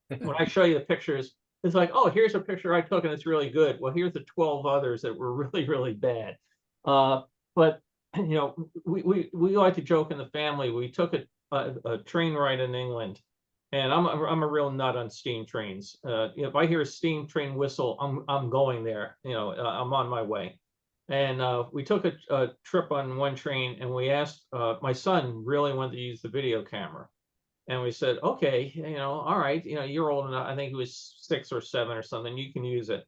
When I show you the pictures, it's like, oh, here's a picture I took and it's really good. Well, here's the 12 others that were really, really bad. But we like to joke in the family. We took a train ride in England, and I'm a real nut on steam trains. If I hear a steam train whistle, I'm going there. I'm on my way. And we took a trip on one train, and we asked, my son really wanted to use the video camera. And we said, okay, all right, you're old enough. I think he was 6 or 7 or something. You can use it.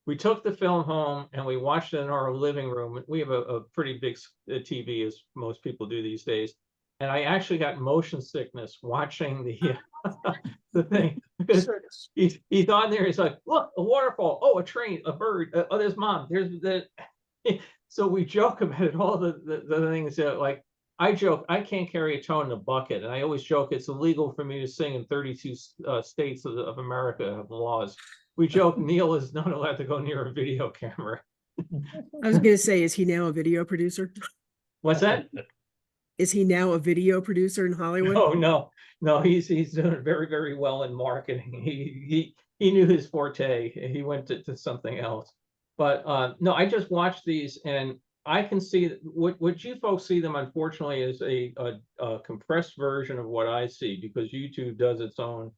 We took the film home, and we watched it in our living room. We have a pretty big TV, as most people do these days. And I actually got motion sickness watching the thing, because he's on there. He's like, look, a waterfall. Oh, a train, a bird. Oh, there's Mom. There's the. So we joke about it, all the things that, like, I joke, I can't carry a toe in a bucket, and I always joke it's illegal for me to sing in 32 states of America have laws. We joke Neil is not allowed to go near a video camera. I was gonna say, is he now a video producer? What's that? Is he now a video producer in Hollywood? No, he's doing very, very well in marketing. He knew his forte. He went to something else. But no, I just watched these and I can see that what you folks see them, unfortunately, is a compressed version of what I see, because YouTube does its own.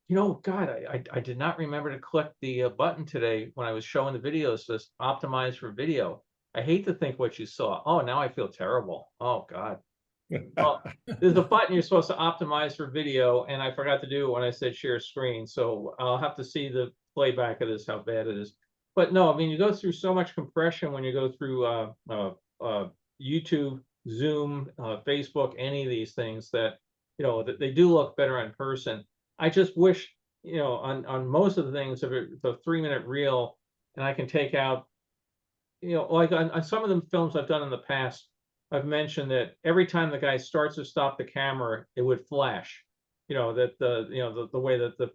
You know, God, I did not remember to click the button today when I was showing the videos, just optimize for video. I hate to think what you saw. Oh, now I feel terrible. Oh, God. Well, there's a button you're supposed to optimize for video, and I forgot to do it when I said share screen. So I'll have to see the playback of this, how bad it is. But no, I mean, you go through so much compression when you go through YouTube, Zoom, Facebook, any of these things that, you know, that they do look better in person. I just wish, you know, on most of the things, if it's a 3-minute reel and I can take out, you know, like on some of the films I've done in the past, I've mentioned that every time the guy starts to stop the camera, it would flash. You know, that the way that the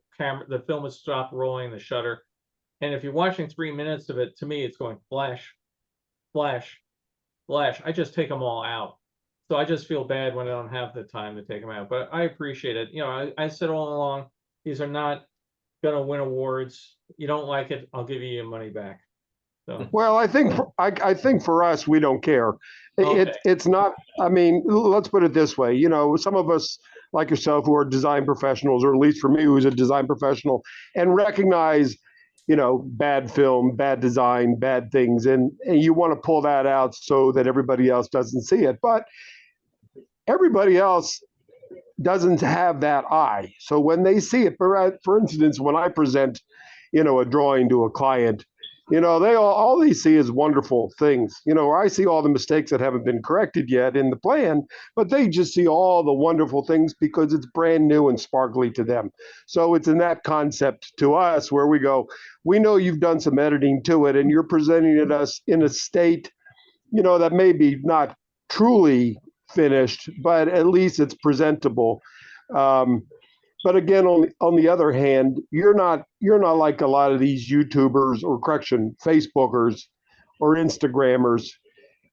film would stop rolling the shutter. And if you're watching 3 minutes of it, to me, it's going flash, flash, flash. I just take them all out. So I just feel bad when I don't have the time to take them out. But I appreciate it. You know, I said all along, these are not going to win awards. You don't like it, I'll give you your money back. So. Well, I think for us, we don't care. Okay. It's not, I mean, let's put it this way. You know, some of us like yourself who are design professionals, or at least for me, who's a design professional, and recognize, you know, bad film, bad design, bad things. And you want to pull that out so that everybody else doesn't see it. But everybody else doesn't have that eye. So when they see it, for instance, when I present, you know, a drawing to a client, you know, all they see is wonderful things. You know, I see all the mistakes that haven't been corrected yet in the plan, but they just see all the wonderful things because it's brand new and sparkly to them. So it's in that concept to us where we go, we know you've done some editing to it and you're presenting it us in a state, you know, that may be not truly finished, but at least it's presentable. But again, on the other hand, you're not like a lot of these YouTubers or Facebookers or Instagrammers,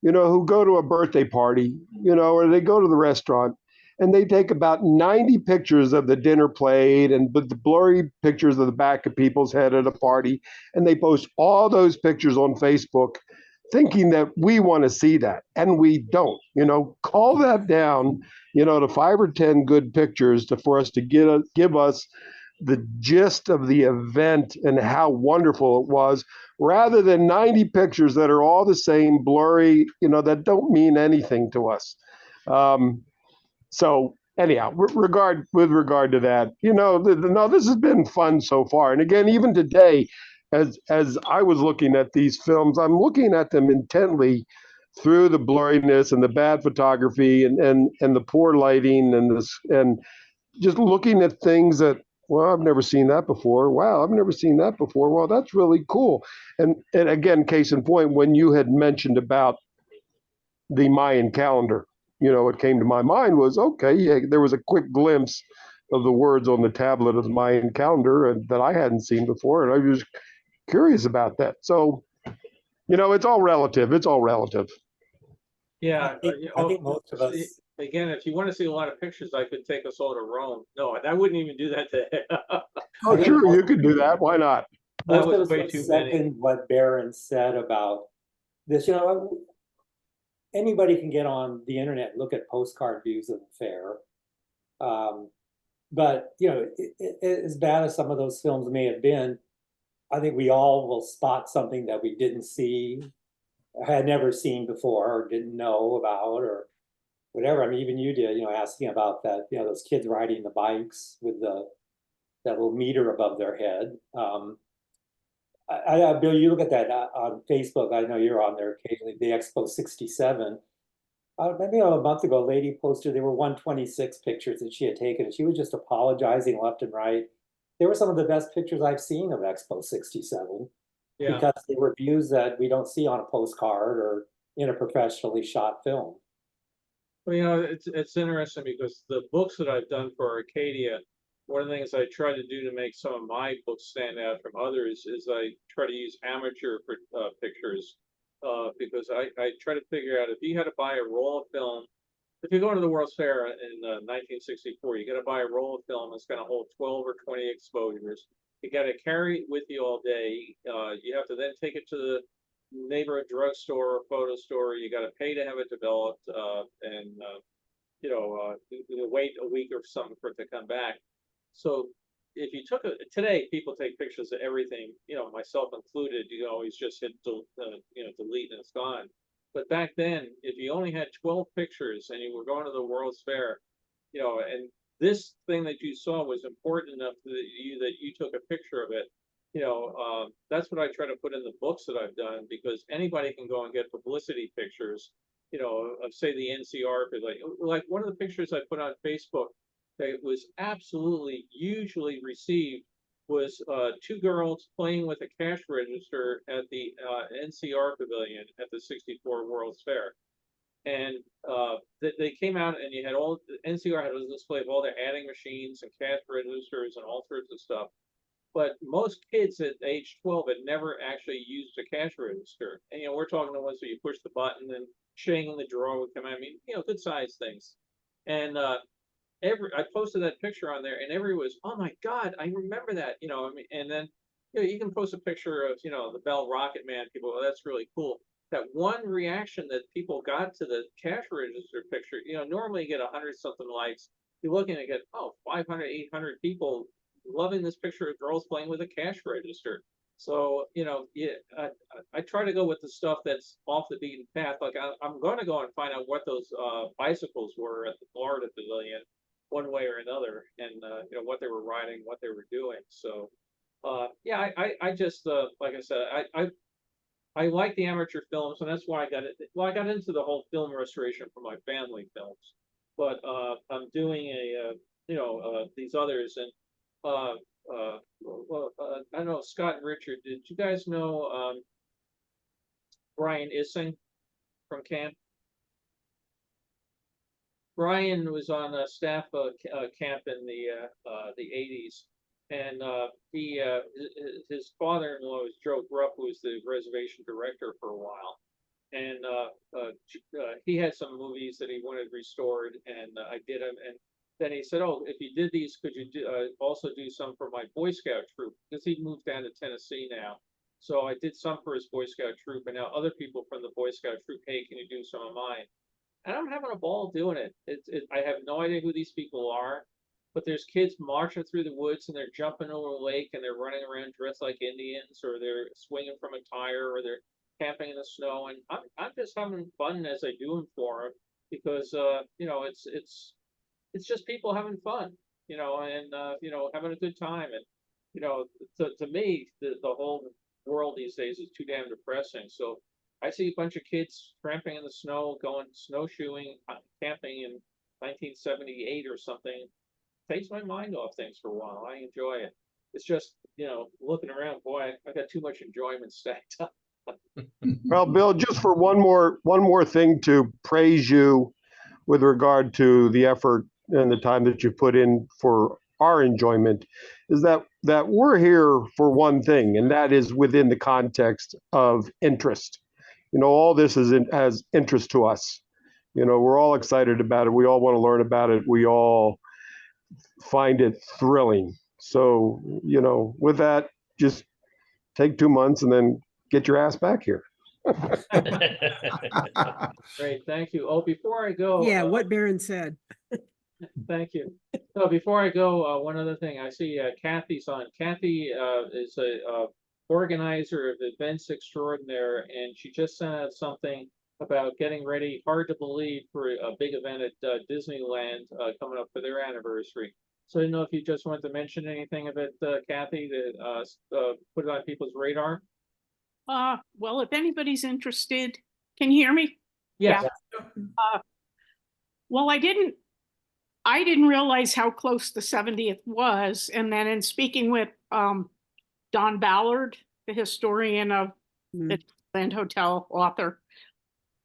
you know, who go to a birthday party, you know, or they go to the restaurant and they take about 90 pictures of the dinner plate and the blurry pictures of the back of people's head at a party, and they post all those pictures on Facebook, thinking that we want to see that, and we don't. You know, call that down, you know, to 5 or 10 good pictures for us to give us the gist of the event and how wonderful it was, rather than 90 pictures that are all the same, blurry, you know, that don't mean anything to us. So anyhow, with regard to that, you know, no, this has been fun so far. And again, even today, as I was looking at these films, I'm looking at them intently through the blurriness and the bad photography and the poor lighting and just looking at things that, well, I've never seen that before. Wow, I've never seen that before. Well, that's really cool. And again, case in point, when you had mentioned about the Mayan calendar, you know, what came to my mind was, okay, yeah, there was a quick glimpse of the words on the tablet of the Mayan calendar that I hadn't seen before, and I was curious about that. So, you know, it's all relative. It's all relative. Yeah, I think most of us. Again, if you want to see a lot of pictures, I could take us all to Rome. No, I wouldn't even do that today. Oh, sure, you could do that. Why not? That Most was of us way would too many. second what Barron said about this. You know, anybody can get on the internet and look at postcard views of the fair. But, you know, as bad as some of those films may have been, I think we all will spot something that we didn't see, had never seen before, or didn't know about, or whatever. I mean, even you did, you know, asking about that, you know, those kids riding the bikes with that little meter above their head. Bill, you look at that on Facebook. I know you're on there occasionally. The Expo 67. Maybe a month ago, a lady posted there were 126 pictures that she had taken, and she was just apologizing left and right. They were some of the best pictures I've seen of Expo 67, Yeah. because they were views that we don't see on a postcard or in a professionally shot film. Well, you know, it's interesting because the books that I've done for Arcadia, one of the things I try to do to make some of my books stand out from others is I try to use amateur pictures, because I try to figure out if you had to buy a roll of film. If you go to the World's Fair in 1964, you got to buy a roll of film that's going to hold 12 or 20 exposures. You got to carry it with you all day. You have to then take it to the neighborhood drugstore or photo store. You got to pay to have it developed, and you wait a week or something for it to come back. So if you took today, people take pictures of everything, myself included. You always just hit delete and it's gone. But back then, if you only had 12 pictures and you were going to the World's Fair, and this thing that you saw was important enough that you took a picture of it, that's what I try to put in the books that I've done, because anybody can go and get publicity pictures, of say the NCR, like one of the pictures I put on Facebook that was absolutely hugely received was two girls playing with a cash register at the NCR Pavilion at the '64 World's Fair. And they came out and you had NCR had a display of all their adding machines and cash registers and all sorts of stuff. But most kids at age 12 had never actually used a cash register. And, we're talking the ones where you push the button and shing in the drawer would come out. I mean, good size things. And I posted that picture on there, and everyone was, oh my God, I remember that, and then, you can post a picture of, the Bell Rocket Man, people, oh, that's really cool. That one reaction that people got to the cash register picture, normally you get 100-something likes. You're looking to get, 500, 800 people loving this picture of girls playing with a cash register. So, I try to go with the stuff that's off the beaten path. Like I'm going to go and find out what those bicycles were at the Florida Pavilion, one way or another, and what they were riding, what they were doing. So I just like I said, I like the amateur films, and that's why I got it. Well, I got into the whole film restoration for my family films, but I'm doing these others, and I don't know, Scott and Richard, did you guys know Brian Issing from camp? Brian was on a staff camp in the '80s, and his father-in-law was Joe Grupp, who was the reservation director for a while, and he had some movies that he wanted restored, and I did them, and then he said, "Oh, if you did these, could you also do some for my Boy Scout troop?" Because he moved down to Tennessee now, so I did some for his Boy Scout troop, and now other people from the Boy Scout troop, hey, can you do some of mine? And I'm having a ball doing it. I have no idea who these people are, but there's kids marching through the woods and they're jumping over a lake and they're running around dressed like Indians, or they're swinging from a tire, or they're camping in the snow. And I'm just having fun as I do them for them, because it's just people having fun, and having a good time. And to me, the whole world these days is too damn depressing. So I see a bunch of kids tramping in the snow, going snowshoeing, camping in 1978 or something. Takes my mind off things for a while. I enjoy it. It's just, looking around, boy, I got too much enjoyment stacked up. Well, Bill, just for one more thing to praise you with regard to the effort and the time that you put in for our enjoyment, is that we're here for one thing, and that is within the context of interest. All this has interest to us. We're all excited about it. We all want to learn about it. We all find it thrilling. So, with that, just take 2 months and then get your ass back here. Great, thank you. Oh, before I go. Yeah, what Baron said. Thank you. So before I go, one other thing. I see Kathy's on. Kathy is a organizer of events extraordinaire, and she just sent out something about getting ready, hard to believe, for a big event at Disneyland coming up for their anniversary. So I didn't know if you just wanted to mention anything of it, Kathy, to put it on people's radar. Well, if anybody's interested, can you hear me? Yes. Yeah. Well, I didn't realize how close the 70th was. And then in speaking with Don Ballard, the historian of the Land Hotel author,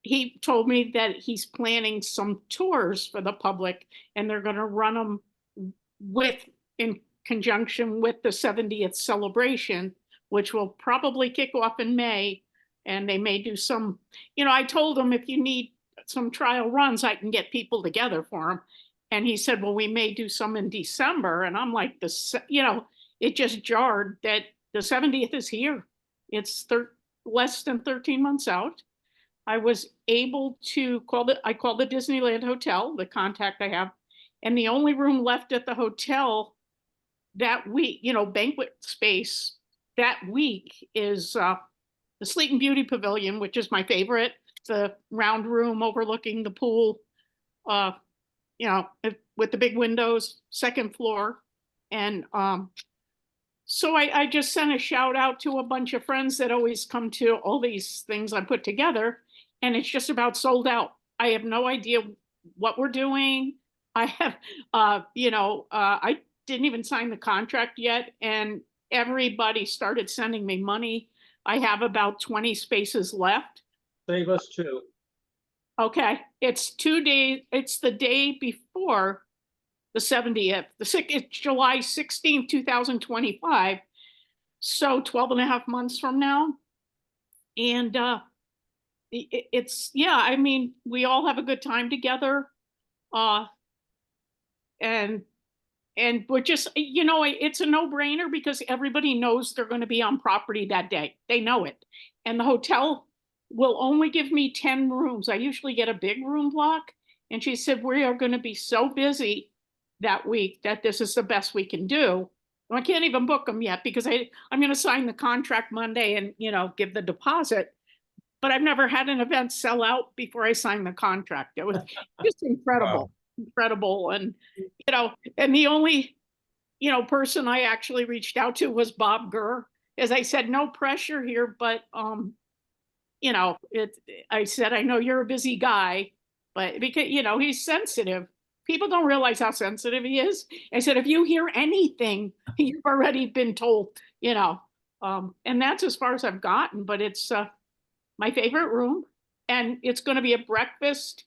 he told me that he's planning some tours for the public, and they're going to run them with in conjunction with the 70th celebration, which will probably kick off in May. And they may do some, I told them if you need some trial runs, I can get people together for them. And he said, well, we may do some in December. And I'm like, it just jarred that the 70th is here. It's less than 13 months out. I was able to called the Disneyland Hotel, the contact I have, and the only room left at the hotel that week, banquet space that week is the Sleeping Beauty Pavilion, which is my favorite. It's a round room overlooking the pool, with the big windows, second floor. And so I just sent a shout out to a bunch of friends that always come to all these things I put together, and it's just about sold out. I have no idea what we're doing. I have, I didn't even sign the contract yet, and everybody started sending me money. I have about 20 spaces left. Save us 2. Okay, it's 2 days. It's the day before the 70th. It's July 16th, 2025. So 12 and a half months from now. And we all have a good time together. And we're just, it's a no-brainer because everybody knows they're going to be on property that day. They know it. And the hotel will only give me 10 rooms. I usually get a big room block. And she said, we are going to be so busy that week that this is the best we can do. And I can't even book them yet because I'm going to sign the contract Monday and, give the deposit. But I've never had an event sell out before I signed the contract. It was just incredible. Wow. Incredible. And, and the only, person I actually reached out to was Bob Gurr. As I said, no pressure here, but, I said, I know you're a busy guy, but because, he's sensitive. People don't realize how sensitive he is. I said, if you hear anything, you've already been told, and that's as far as I've gotten, but it's my favorite room. And it's going to be a breakfast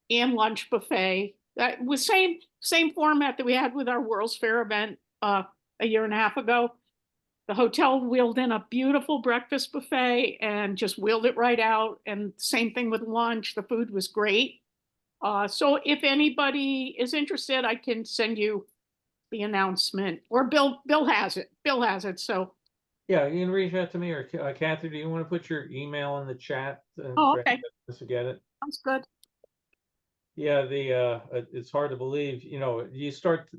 and lunch buffet. That was same format that we had with our World's Fair event a year and a half ago. The hotel wheeled in a beautiful breakfast buffet and just wheeled it right out. And same thing with lunch. The food was great. So if anybody is interested, I can send you the announcement, or Bill has it. Bill has it. So yeah, you can reach out to me, or Kathy, do you want to put your email in the chat? Okay. To get it. Sounds good. Yeah, it's hard to believe, you start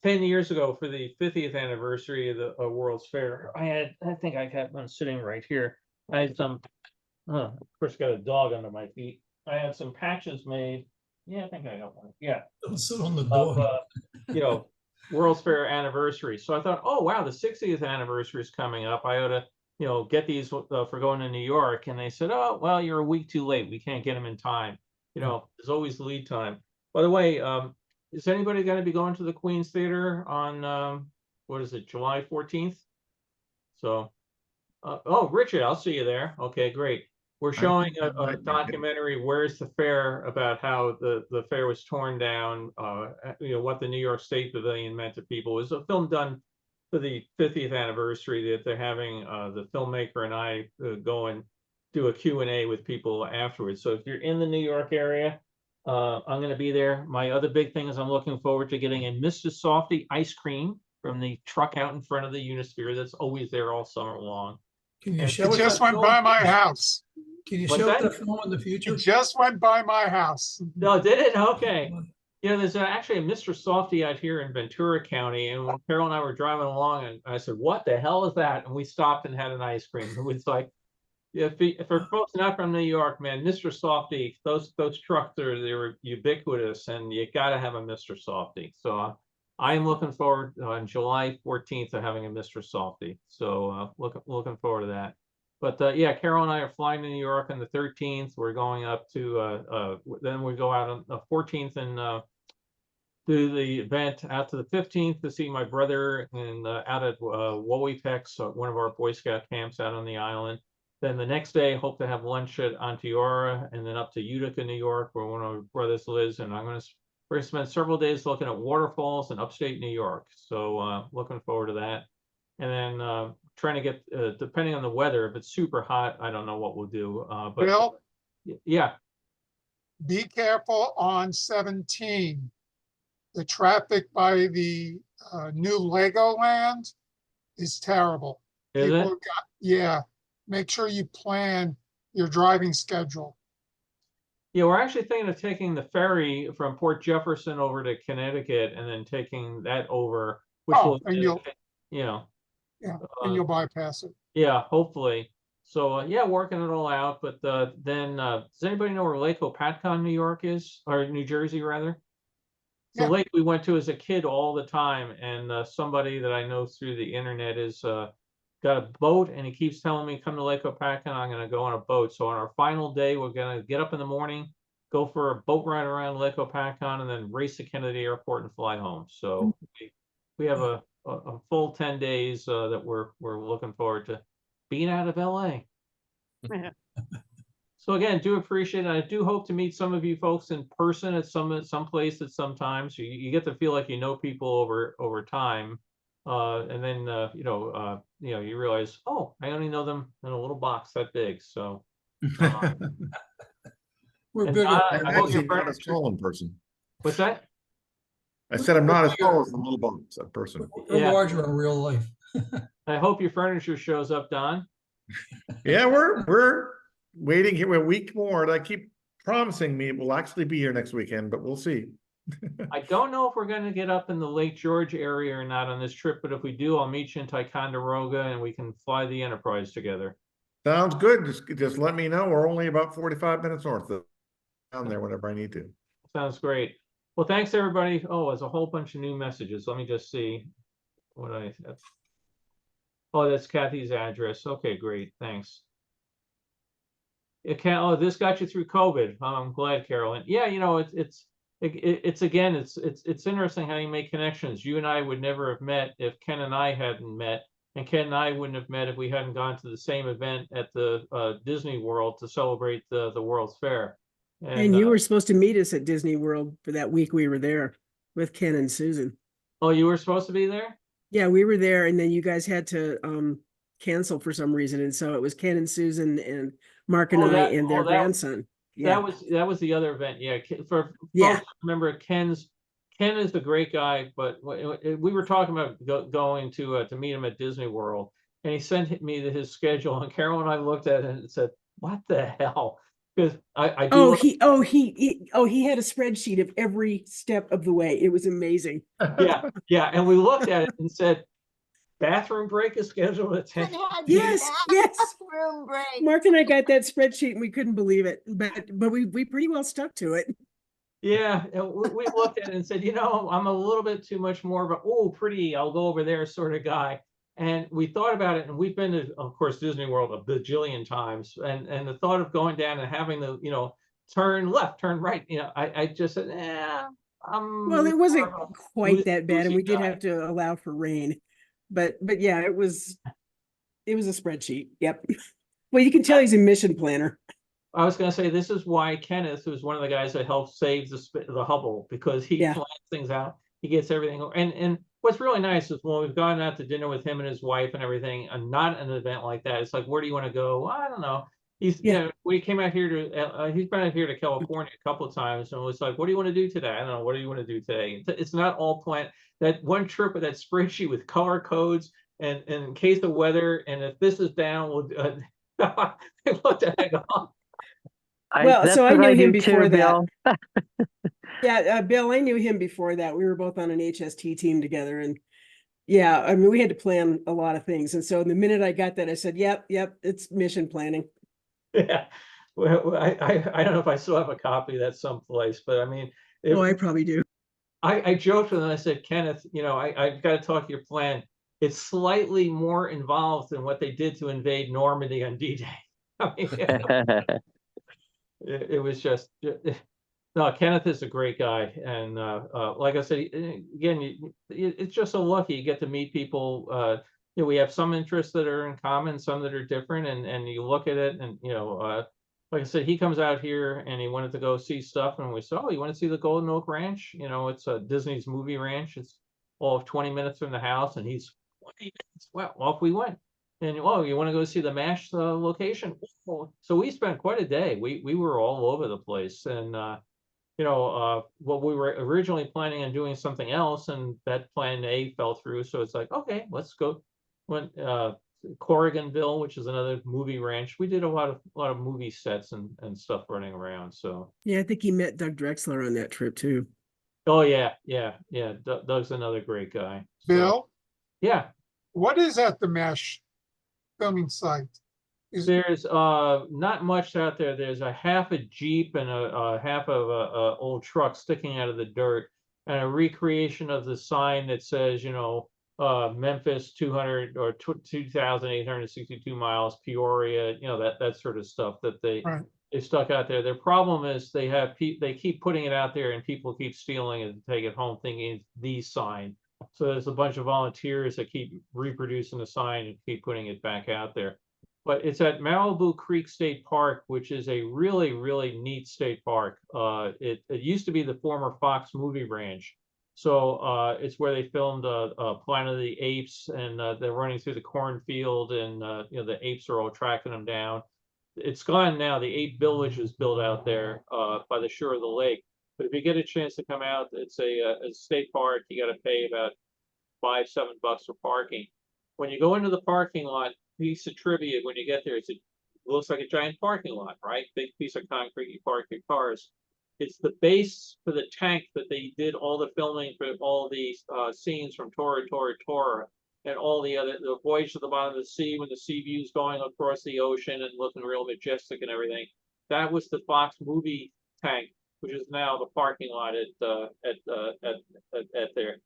10 years ago for the 50th anniversary of the World's Fair. I think I had one sitting right here. I had some, of course, got a dog under my feet. I had some patches made. Yeah, I think I got one. Yeah. Don't sit on the dog. World's Fair anniversary. So I thought, oh, wow, the 60th anniversary is coming up. I ought to, get these for going to New York. And they said, oh, well, you're a week too late. We can't get them in time. There's always lead time. By the way, is anybody going to be going to the Queen's Theater on, July 14th? So, oh, Richard, I'll see you there. Okay, great. We're showing a documentary, Where's the Fair, about how the fair was torn down, what the New York State Pavilion meant to people. It was a film done for the 50th anniversary that they're having the filmmaker and I go and do a Q&A with people afterwards. So if you're in the New York area, I'm going to be there. My other big thing is I'm looking forward to getting a Mr. Softy ice cream from the truck out in front of the Unisphere that's always there all summer long. Can you show It just went by my house. Can you show the film in the future? It just went by my house. No, did it? Okay. There's actually a Mr. Softy out here in Ventura County, and when Carol and I were driving along, and I said, "What the hell is that?" And we stopped and had an ice cream. It was like, for folks not from New York, man, Mr. Softy, those trucks they were ubiquitous, and you got to have a Mr. Softy. So I am looking forward on July 14th to having a Mr. Softy. So looking forward to that. But yeah, Carol and I are flying to New York on the 13th. We're going up to then we go out on the 14th and do the event out to the 15th to see my brother and out at Woepex, one of our Boy Scout camps out on the island. Then the next day, hope to have lunch at Amphitheatre and then up to Utica, New York, where one of our brothers lives. And I'm going to we're gonna spend several days looking at waterfalls in upstate New York. So looking forward to that. And then trying to get, depending on the weather, if it's super hot, I don't know what we'll do. But Bill, yeah, be careful on 17. The traffic by the new Legoland is terrible. is People it? have got, yeah, make sure you plan your driving schedule. Yeah, we're actually thinking of taking the ferry from Port Jefferson over to Connecticut and then taking that over, which Oh, will, and you'll, you know, yeah, and you'll bypass it. yeah, hopefully. So yeah, working it all out. But then does anybody know where Lake Opatcon, New York is, or New Jersey rather? It's a Yeah. lake we went to as a kid all the time, and somebody that I know through the internet is got a boat, and he keeps telling me, come to Lake Opatcon, I'm going to go on a boat. So on our final day, we're going to get up in the morning, go for a boat ride around Lake Opatcon, and then race to Kennedy Airport and fly home. So we have a full 10 days that we're looking forward to being out of LA. Yeah. So again, do appreciate it. I do hope to meet some of you folks in person at some place at some time. So you get to feel like you know people over time. And then you realize, oh, I only know them in a little box that big. So We're and bigger. I hope your Actually, not as furniture. tall in person. What's that? I said I'm not as tall as the little box in person. We're Yeah. larger in real life. I hope your furniture shows up, Don. Yeah, we're waiting here a week more, and I keep promising me it will actually be here next weekend, but we'll see. I don't know if we're going to get up in the Lake George area or not on this trip, but if we do, I'll meet you in Ticonderoga and we can fly the Enterprise together. Sounds good. Just let me know. We're only about 45 minutes north of down there whenever I need to. Sounds great. Well, thanks everybody. Oh, there's a whole bunch of new messages. Let me just see what oh, that's Kathy's address. Okay, great. Thanks. Oh, this got you through COVID. I'm glad, Carolyn. Yeah, it's again, it's interesting how you make connections. You and I would never have met if Ken and I hadn't met, and Ken and I wouldn't have met if we hadn't gone to the same event at the Disney World to celebrate the World's Fair. And you were supposed to meet us at Disney World for that week we were there with Ken and Susan. Oh, you were supposed to be there? Yeah, we were there, and then you guys had to cancel for some reason, and so it was Ken and Susan and Mark and I and their grandson. Yeah, that was the other event. Yeah, for yeah. folks, remember Ken is a great guy, but we were talking about going to meet him at Disney World, and he sent me his schedule, and Carol and I looked at it and said, "What the hell?" Because I do. He had a spreadsheet of every step of the way. It was amazing. Yeah, and we looked at it and said, bathroom break is scheduled at 10. Yes. Bathroom break. Mark and I got that spreadsheet and we couldn't believe it, but we pretty well stuck to it. Yeah, and we looked at it and said, I'm a little bit too much more of a, oh, pretty, I'll go over there sort of guy. And we thought about it, and we've been to, of course, Disney World a bajillion times. And the thought of going down and having the, turn left, turn right, I just said, well, it wasn't quite that bad, and we did have to allow for rain. But yeah, it was a spreadsheet. Yep. Well, you can tell he's a mission planner. I was going to say, this is why Kenneth, who's one of the guys that helped save the Hubble, because he plans things out. He gets everything. And what's really nice is when we've gone out to dinner with him and his wife and everything, and not an event like that, it's like, where do you want to go? Well, I don't know. We came out here to, he's been out here to California a couple of times, and it was like, what do you want to do today? I don't know. What do you want to do today? It's not all planned. That one trip with that spreadsheet with color codes and in case of weather, and if this is down, we'll looked at it. So I knew him before that. Yeah, Bill, I knew him before that. We were both on an HST team together, and yeah, I mean, we had to plan a lot of things. And so the minute I got that, I said, yep, it's mission planning. Yeah, well, I don't know if I still have a copy of that someplace, but I mean, I probably do. I joked with him. I said, Kenneth, I've got to talk your plan. It's slightly more involved than what they did to invade Normandy on D-Day. I mean, it was just no. Kenneth is a great guy, and like I said, again, it's just so lucky you get to meet people. We have some interests that are in common, some that are different, and you look at it, and like I said, he comes out here and he wanted to go see stuff, and we said, "Oh, you want to see the Golden Oak Ranch? You know, it's a Disney's movie ranch. It's all of 20 minutes from the house." And he's 20 minutes. Well, off we went. And oh, you want to go see the MASH location? So we spent quite a day. We were all over the place, and what we were originally planning on doing something else, and that plan A fell through. So it's like, okay, let's go. Went Corriganville, which is another movie ranch. We did a lot of movie sets and stuff running around. So Yeah, I think he met Doug Drexler on that trip too. oh yeah. Doug's another great guy. So, Bill, yeah, what is at the MASH filming site? there's not much out there. There's a half a Jeep and a half of a old truck sticking out of the dirt, and a recreation of the sign that says, Memphis 200 or 2,862 miles, Peoria, that sort of stuff that Right. they stuck out there. Their problem is they keep putting it out there, and people keep stealing it and take it home thinking it's the sign. So there's a bunch of volunteers that keep reproducing the sign and keep putting it back out there. But it's at Malibu Creek State Park, which is a really, really neat state park. It used to be the former Fox movie ranch. So it's where they filmed Planet of the Apes, and they're running through the cornfield, and the apes are all tracking them down. It's gone now. The Ape Village is built out there by the shore of the lake. But if you get a chance to come out, it's a state park. You got to pay about $5-7 for parking. When you go into the parking lot, piece of trivia when you get there, it looks like a giant parking lot, right? Big piece of concrete, you park your cars. It's the base for the tank that they did all the filming for all these scenes from Tora, and all the voyage to the bottom of the sea when the sea view's going across the ocean and looking real majestic and everything. That was the Fox movie tank, which is now the parking lot at there.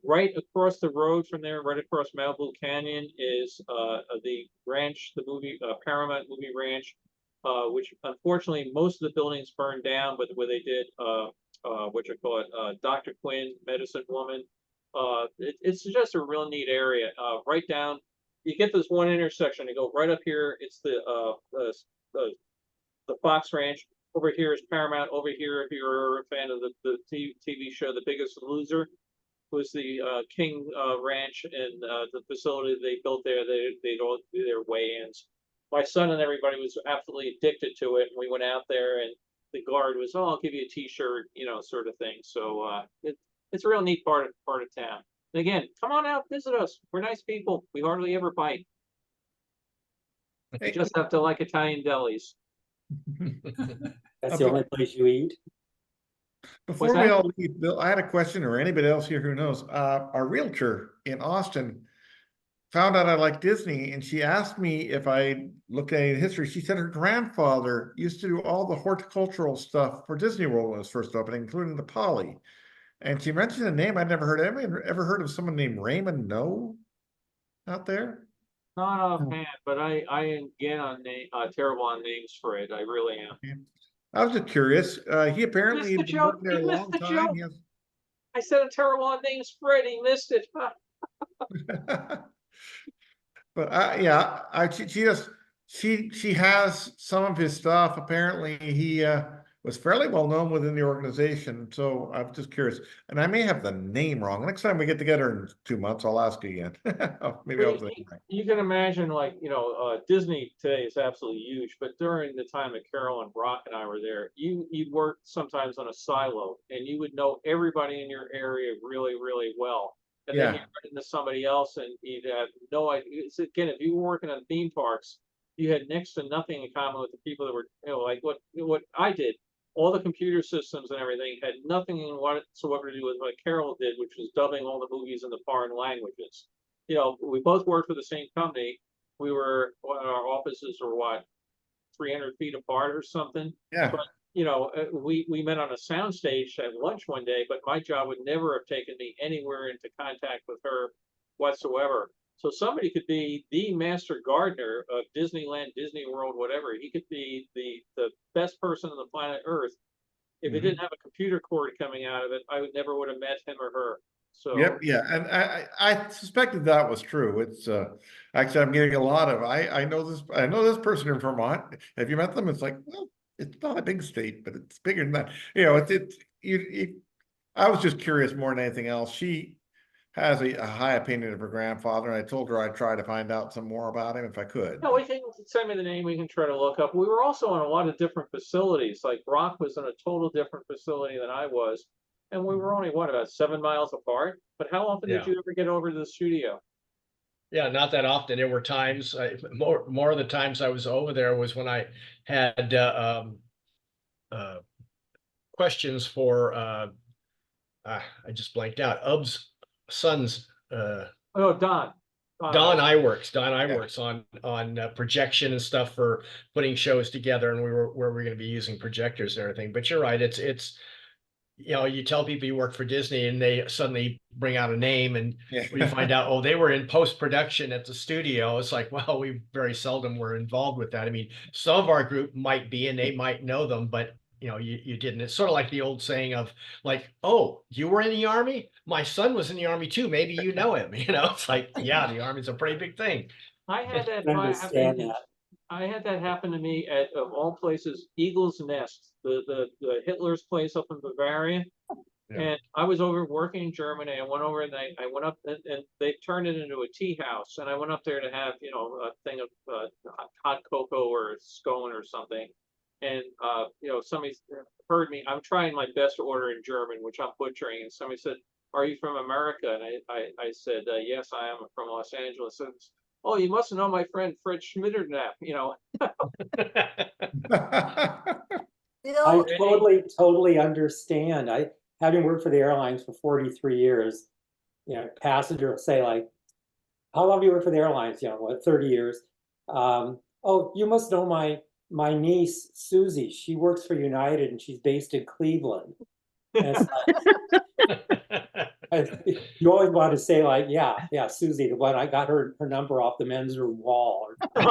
Right across the road from there, right across Malibu Canyon, is the ranch, the movie Paramount Movie Ranch, which unfortunately most of the buildings burned down, but where they did Dr. Quinn, Medicine Woman. It's just a real neat area. Right down, you get this one intersection, you go right up here. It's the Fox Ranch. Over here is Paramount. Over here, if you're a fan of the TV show The Biggest Loser, was the King Ranch, and the facility they built there. They'd all do their weigh-ins. My son and everybody was absolutely addicted to it, and we went out there, and the guard was, "Oh, I'll give you a T-shirt," sort of thing. So it's a real neat part of town. And again, come on out, visit us. We're nice people. We hardly ever bite. You just have to like Italian delis. That's the only place you eat? Before we all leave, Bill, I had a question, or anybody else here who knows. Our realtor in Austin found out I like Disney, and she asked me if I looked at any history. She said her grandfather used to do all the horticultural stuff for Disney World when it was first opening, including the Poly. And she mentioned a name I'd never heard of. Ever heard of someone named Raymond No out there? Not offhand, but I again on terrible on names for it. I really am. I was just curious. He apparently Missed the been working joke. there He a missed long the time. joke. He has... I said a terrible on names for it. He missed it. But she has some of his stuff. Apparently, he was fairly well known within the organization. So I'm just curious, and I may have the name wrong. Next time we get together in 2 months, I'll ask again. Maybe I'll say right. You can imagine, Disney today is absolutely huge, but during the time that Carol and Brock and I were there, you'd work sometimes on a silo, and you would know everybody in your area really, really well. And then you run into somebody else, and you'd have no idea. It's, again, if you were working on theme parks, you had next to nothing in common with the people that were, like what I did. All the computer systems and everything had nothing whatsoever to do with what Carol did, which was dubbing all the movies in the foreign languages. We both worked for the same company. Our offices were 300 feet apart or something. Yeah. But we met on a soundstage at lunch one day, but my job would never have taken me anywhere into contact with her whatsoever. So somebody could be the master gardener of Disneyland, Disney World, whatever. He could be the best person on the planet Earth. If it didn't have a computer cord coming out of it, I never would have met him or her. So. Yep, yeah, and I suspected that was true. It's actually I'm getting a lot of I know this person in Vermont. Have you met them? It's like, well, it's not a big state, but it's bigger than that. You know, I was just curious more than anything else. She has a high opinion of her grandfather, and I told her I'd try to find out some more about him if I could. No, we can send me the name. We can try to look up. We were also in a lot of different facilities. Like Brock was in a total different facility than I was, and we were only what, about 7 miles apart. But how often did Yeah. you ever get over to the studio? Yeah, not that often. There were times, more of the times I was over there was when I had questions for I just blanked out. Ub's son's Oh, Don. Don Iwerks on projection and stuff for putting shows together, and where we're going to be using projectors and everything. But you're right, it's you know, you tell people you work for Disney and they suddenly bring out a name, and when you find out, oh, they were in post-production at the studio, it's like, well, we very seldom were involved with that. I mean, some of our group might be, and they might know them, but you know, you didn't. It's sort of like the old saying of like, oh, you were in the Army? My son was in the Army too. Maybe you know him. You know, it's like, yeah, the Army's a pretty big thing. I had that I understand that. I had that happen to me at, of all places, Eagle's Nest, the Hitler's place up in Bavaria. Yeah. And I was over working in Germany. I went over and I went up and they turned it into a tea house. And I went up there to have, you know, a thing of hot cocoa or scone or something. And, you know, somebody heard me. I'm trying my best to order in German, which I'm butchering. And somebody said, "Are you from America?" And I said, "Yes, I am from Los Angeles." And, "Oh, you must know my friend Fred Schmitternap," you know. I totally understand. Having worked for the airlines for 43 years, you know, passenger will say like, "How long have you worked for the airlines?" You know, what, 30 years. "Oh, you must know my niece, Susie. She works for United and she's based in Cleveland." And it's like, you always want to say like, yeah, Susie, the one I got her number off the men's room wall. Bill,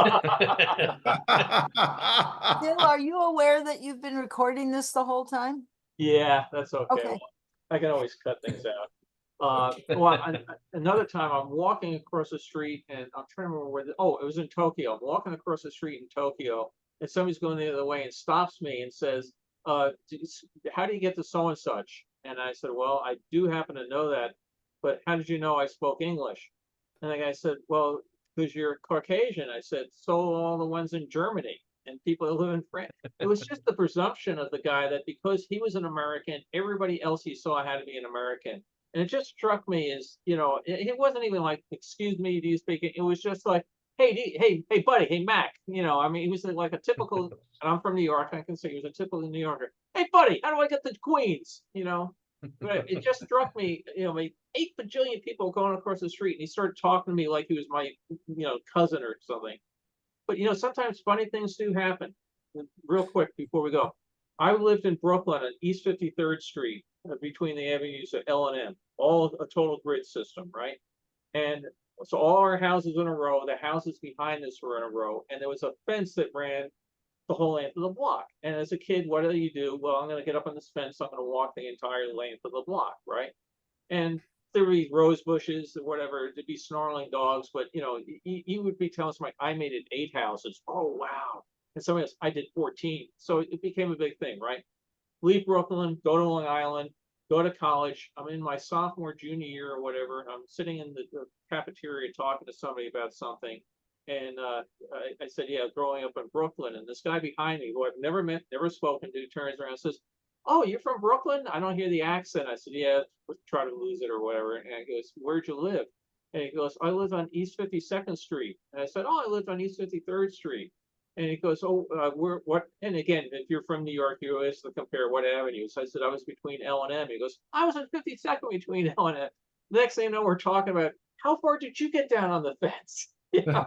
are you aware that you've been recording this the whole time? Yeah, that's okay. Okay. I can always cut things out. Another time I'm walking across the street and I'm trying to remember where it was in Tokyo. I'm walking across the street in Tokyo and somebody's going the other way and stops me and says, "How do you get to so and such?" And I said, "Well, I do happen to know that, but how did you know I spoke English?" And the guy said, "Well, because you're Caucasian." I said, "So all the ones in Germany and people that live in France." It was just the presumption of the guy that because he was an American, everybody else he saw had to be an American. And it just struck me as, you know, it wasn't even like, "Excuse me, do you speak?" It was just like, hey, buddy, hey, Mac. You know, I mean, he was like a typical, and I'm from New York, I can say he was a typical New Yorker. "Hey, buddy, how do I get to Queens?" You know, but it just struck me, you know, 8 bajillion people going across the street, and he started talking to me like he was my, you know, cousin or something. But, you know, sometimes funny things do happen. Real quick before we go, I lived in Brooklyn on East 53rd Street between the avenues of L and M, all a total grid system, right? And so all our houses in a row, the houses behind us were in a row, and there was a fence that ran the whole length of the block. And as a kid, what do? Well, I'm going to get up on this fence. I'm going to walk the entire length of the block, right? And there would be rose bushes or whatever. There'd be snarling dogs, but you know, you would be telling somebody, "I made it 8 houses." "Oh, wow." And somebody else, "I did 14. So it became a big thing, right? Leave Brooklyn, go to Long Island, go to college. I'm in my sophomore, junior year or whatever. I'm sitting in the cafeteria talking to somebody about something. And I said, "Yeah, growing up in Brooklyn." And this guy behind me, who I've never met, never spoken to, turns around and says, "Oh, you're from Brooklyn?" I don't hear the accent. I said, "Yeah, try to lose it or whatever." And he goes, "Where'd you live?" And he goes, "I live on East 52nd Street." And I said, "Oh, I lived on East 53rd Street." And he goes, "Oh, what?" And again, if you're from New York, you always compare what avenues. I said, "I was between L and M." He goes, "I was on 52nd between L and M." Next thing you know, we're talking about, how far did you get down on the fence? You know?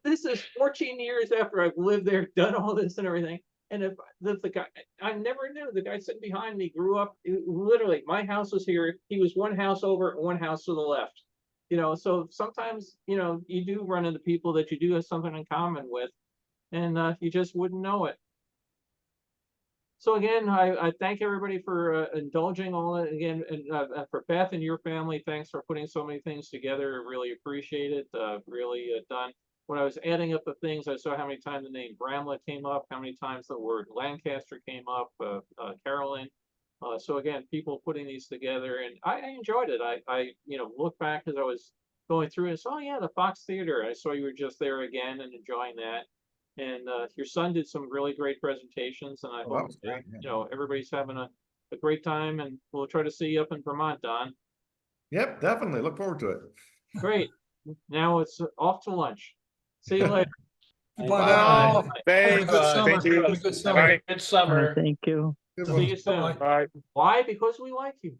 This is 14 years after I've lived there, done all this and everything. And if the guy, I never knew, the guy sitting behind me grew up, literally, my house was here. He was one house over and one house to the left. You know, so sometimes, you know, you do run into people that you do have something in common with, and you just wouldn't know it. So again, I thank everybody for indulging all that again, and for Beth and your family, thanks for putting so many things together. Really appreciate it. Really done. When I was adding up the things, I saw how many times the name Bramlett came up, how many times the word Lancaster came up, Carolyn. So again, people putting these together, and I enjoyed it. I look back as I was going through and saw, oh yeah, the Fox Theater. I saw you were just there again and enjoying that. And your son did some really great presentations, and I Oh, that hope was great, yeah. everybody's having a great time, and we'll try to see you up in Vermont, Don. Yep, definitely. Look forward to it. Great. Now it's off to lunch. See you later. Goodbye. Bye. Have a good summer. Thank you. Have a good summer. Have a good summer. Thank you. Good See one. you soon. Bye. Bye. Why? Because we like you.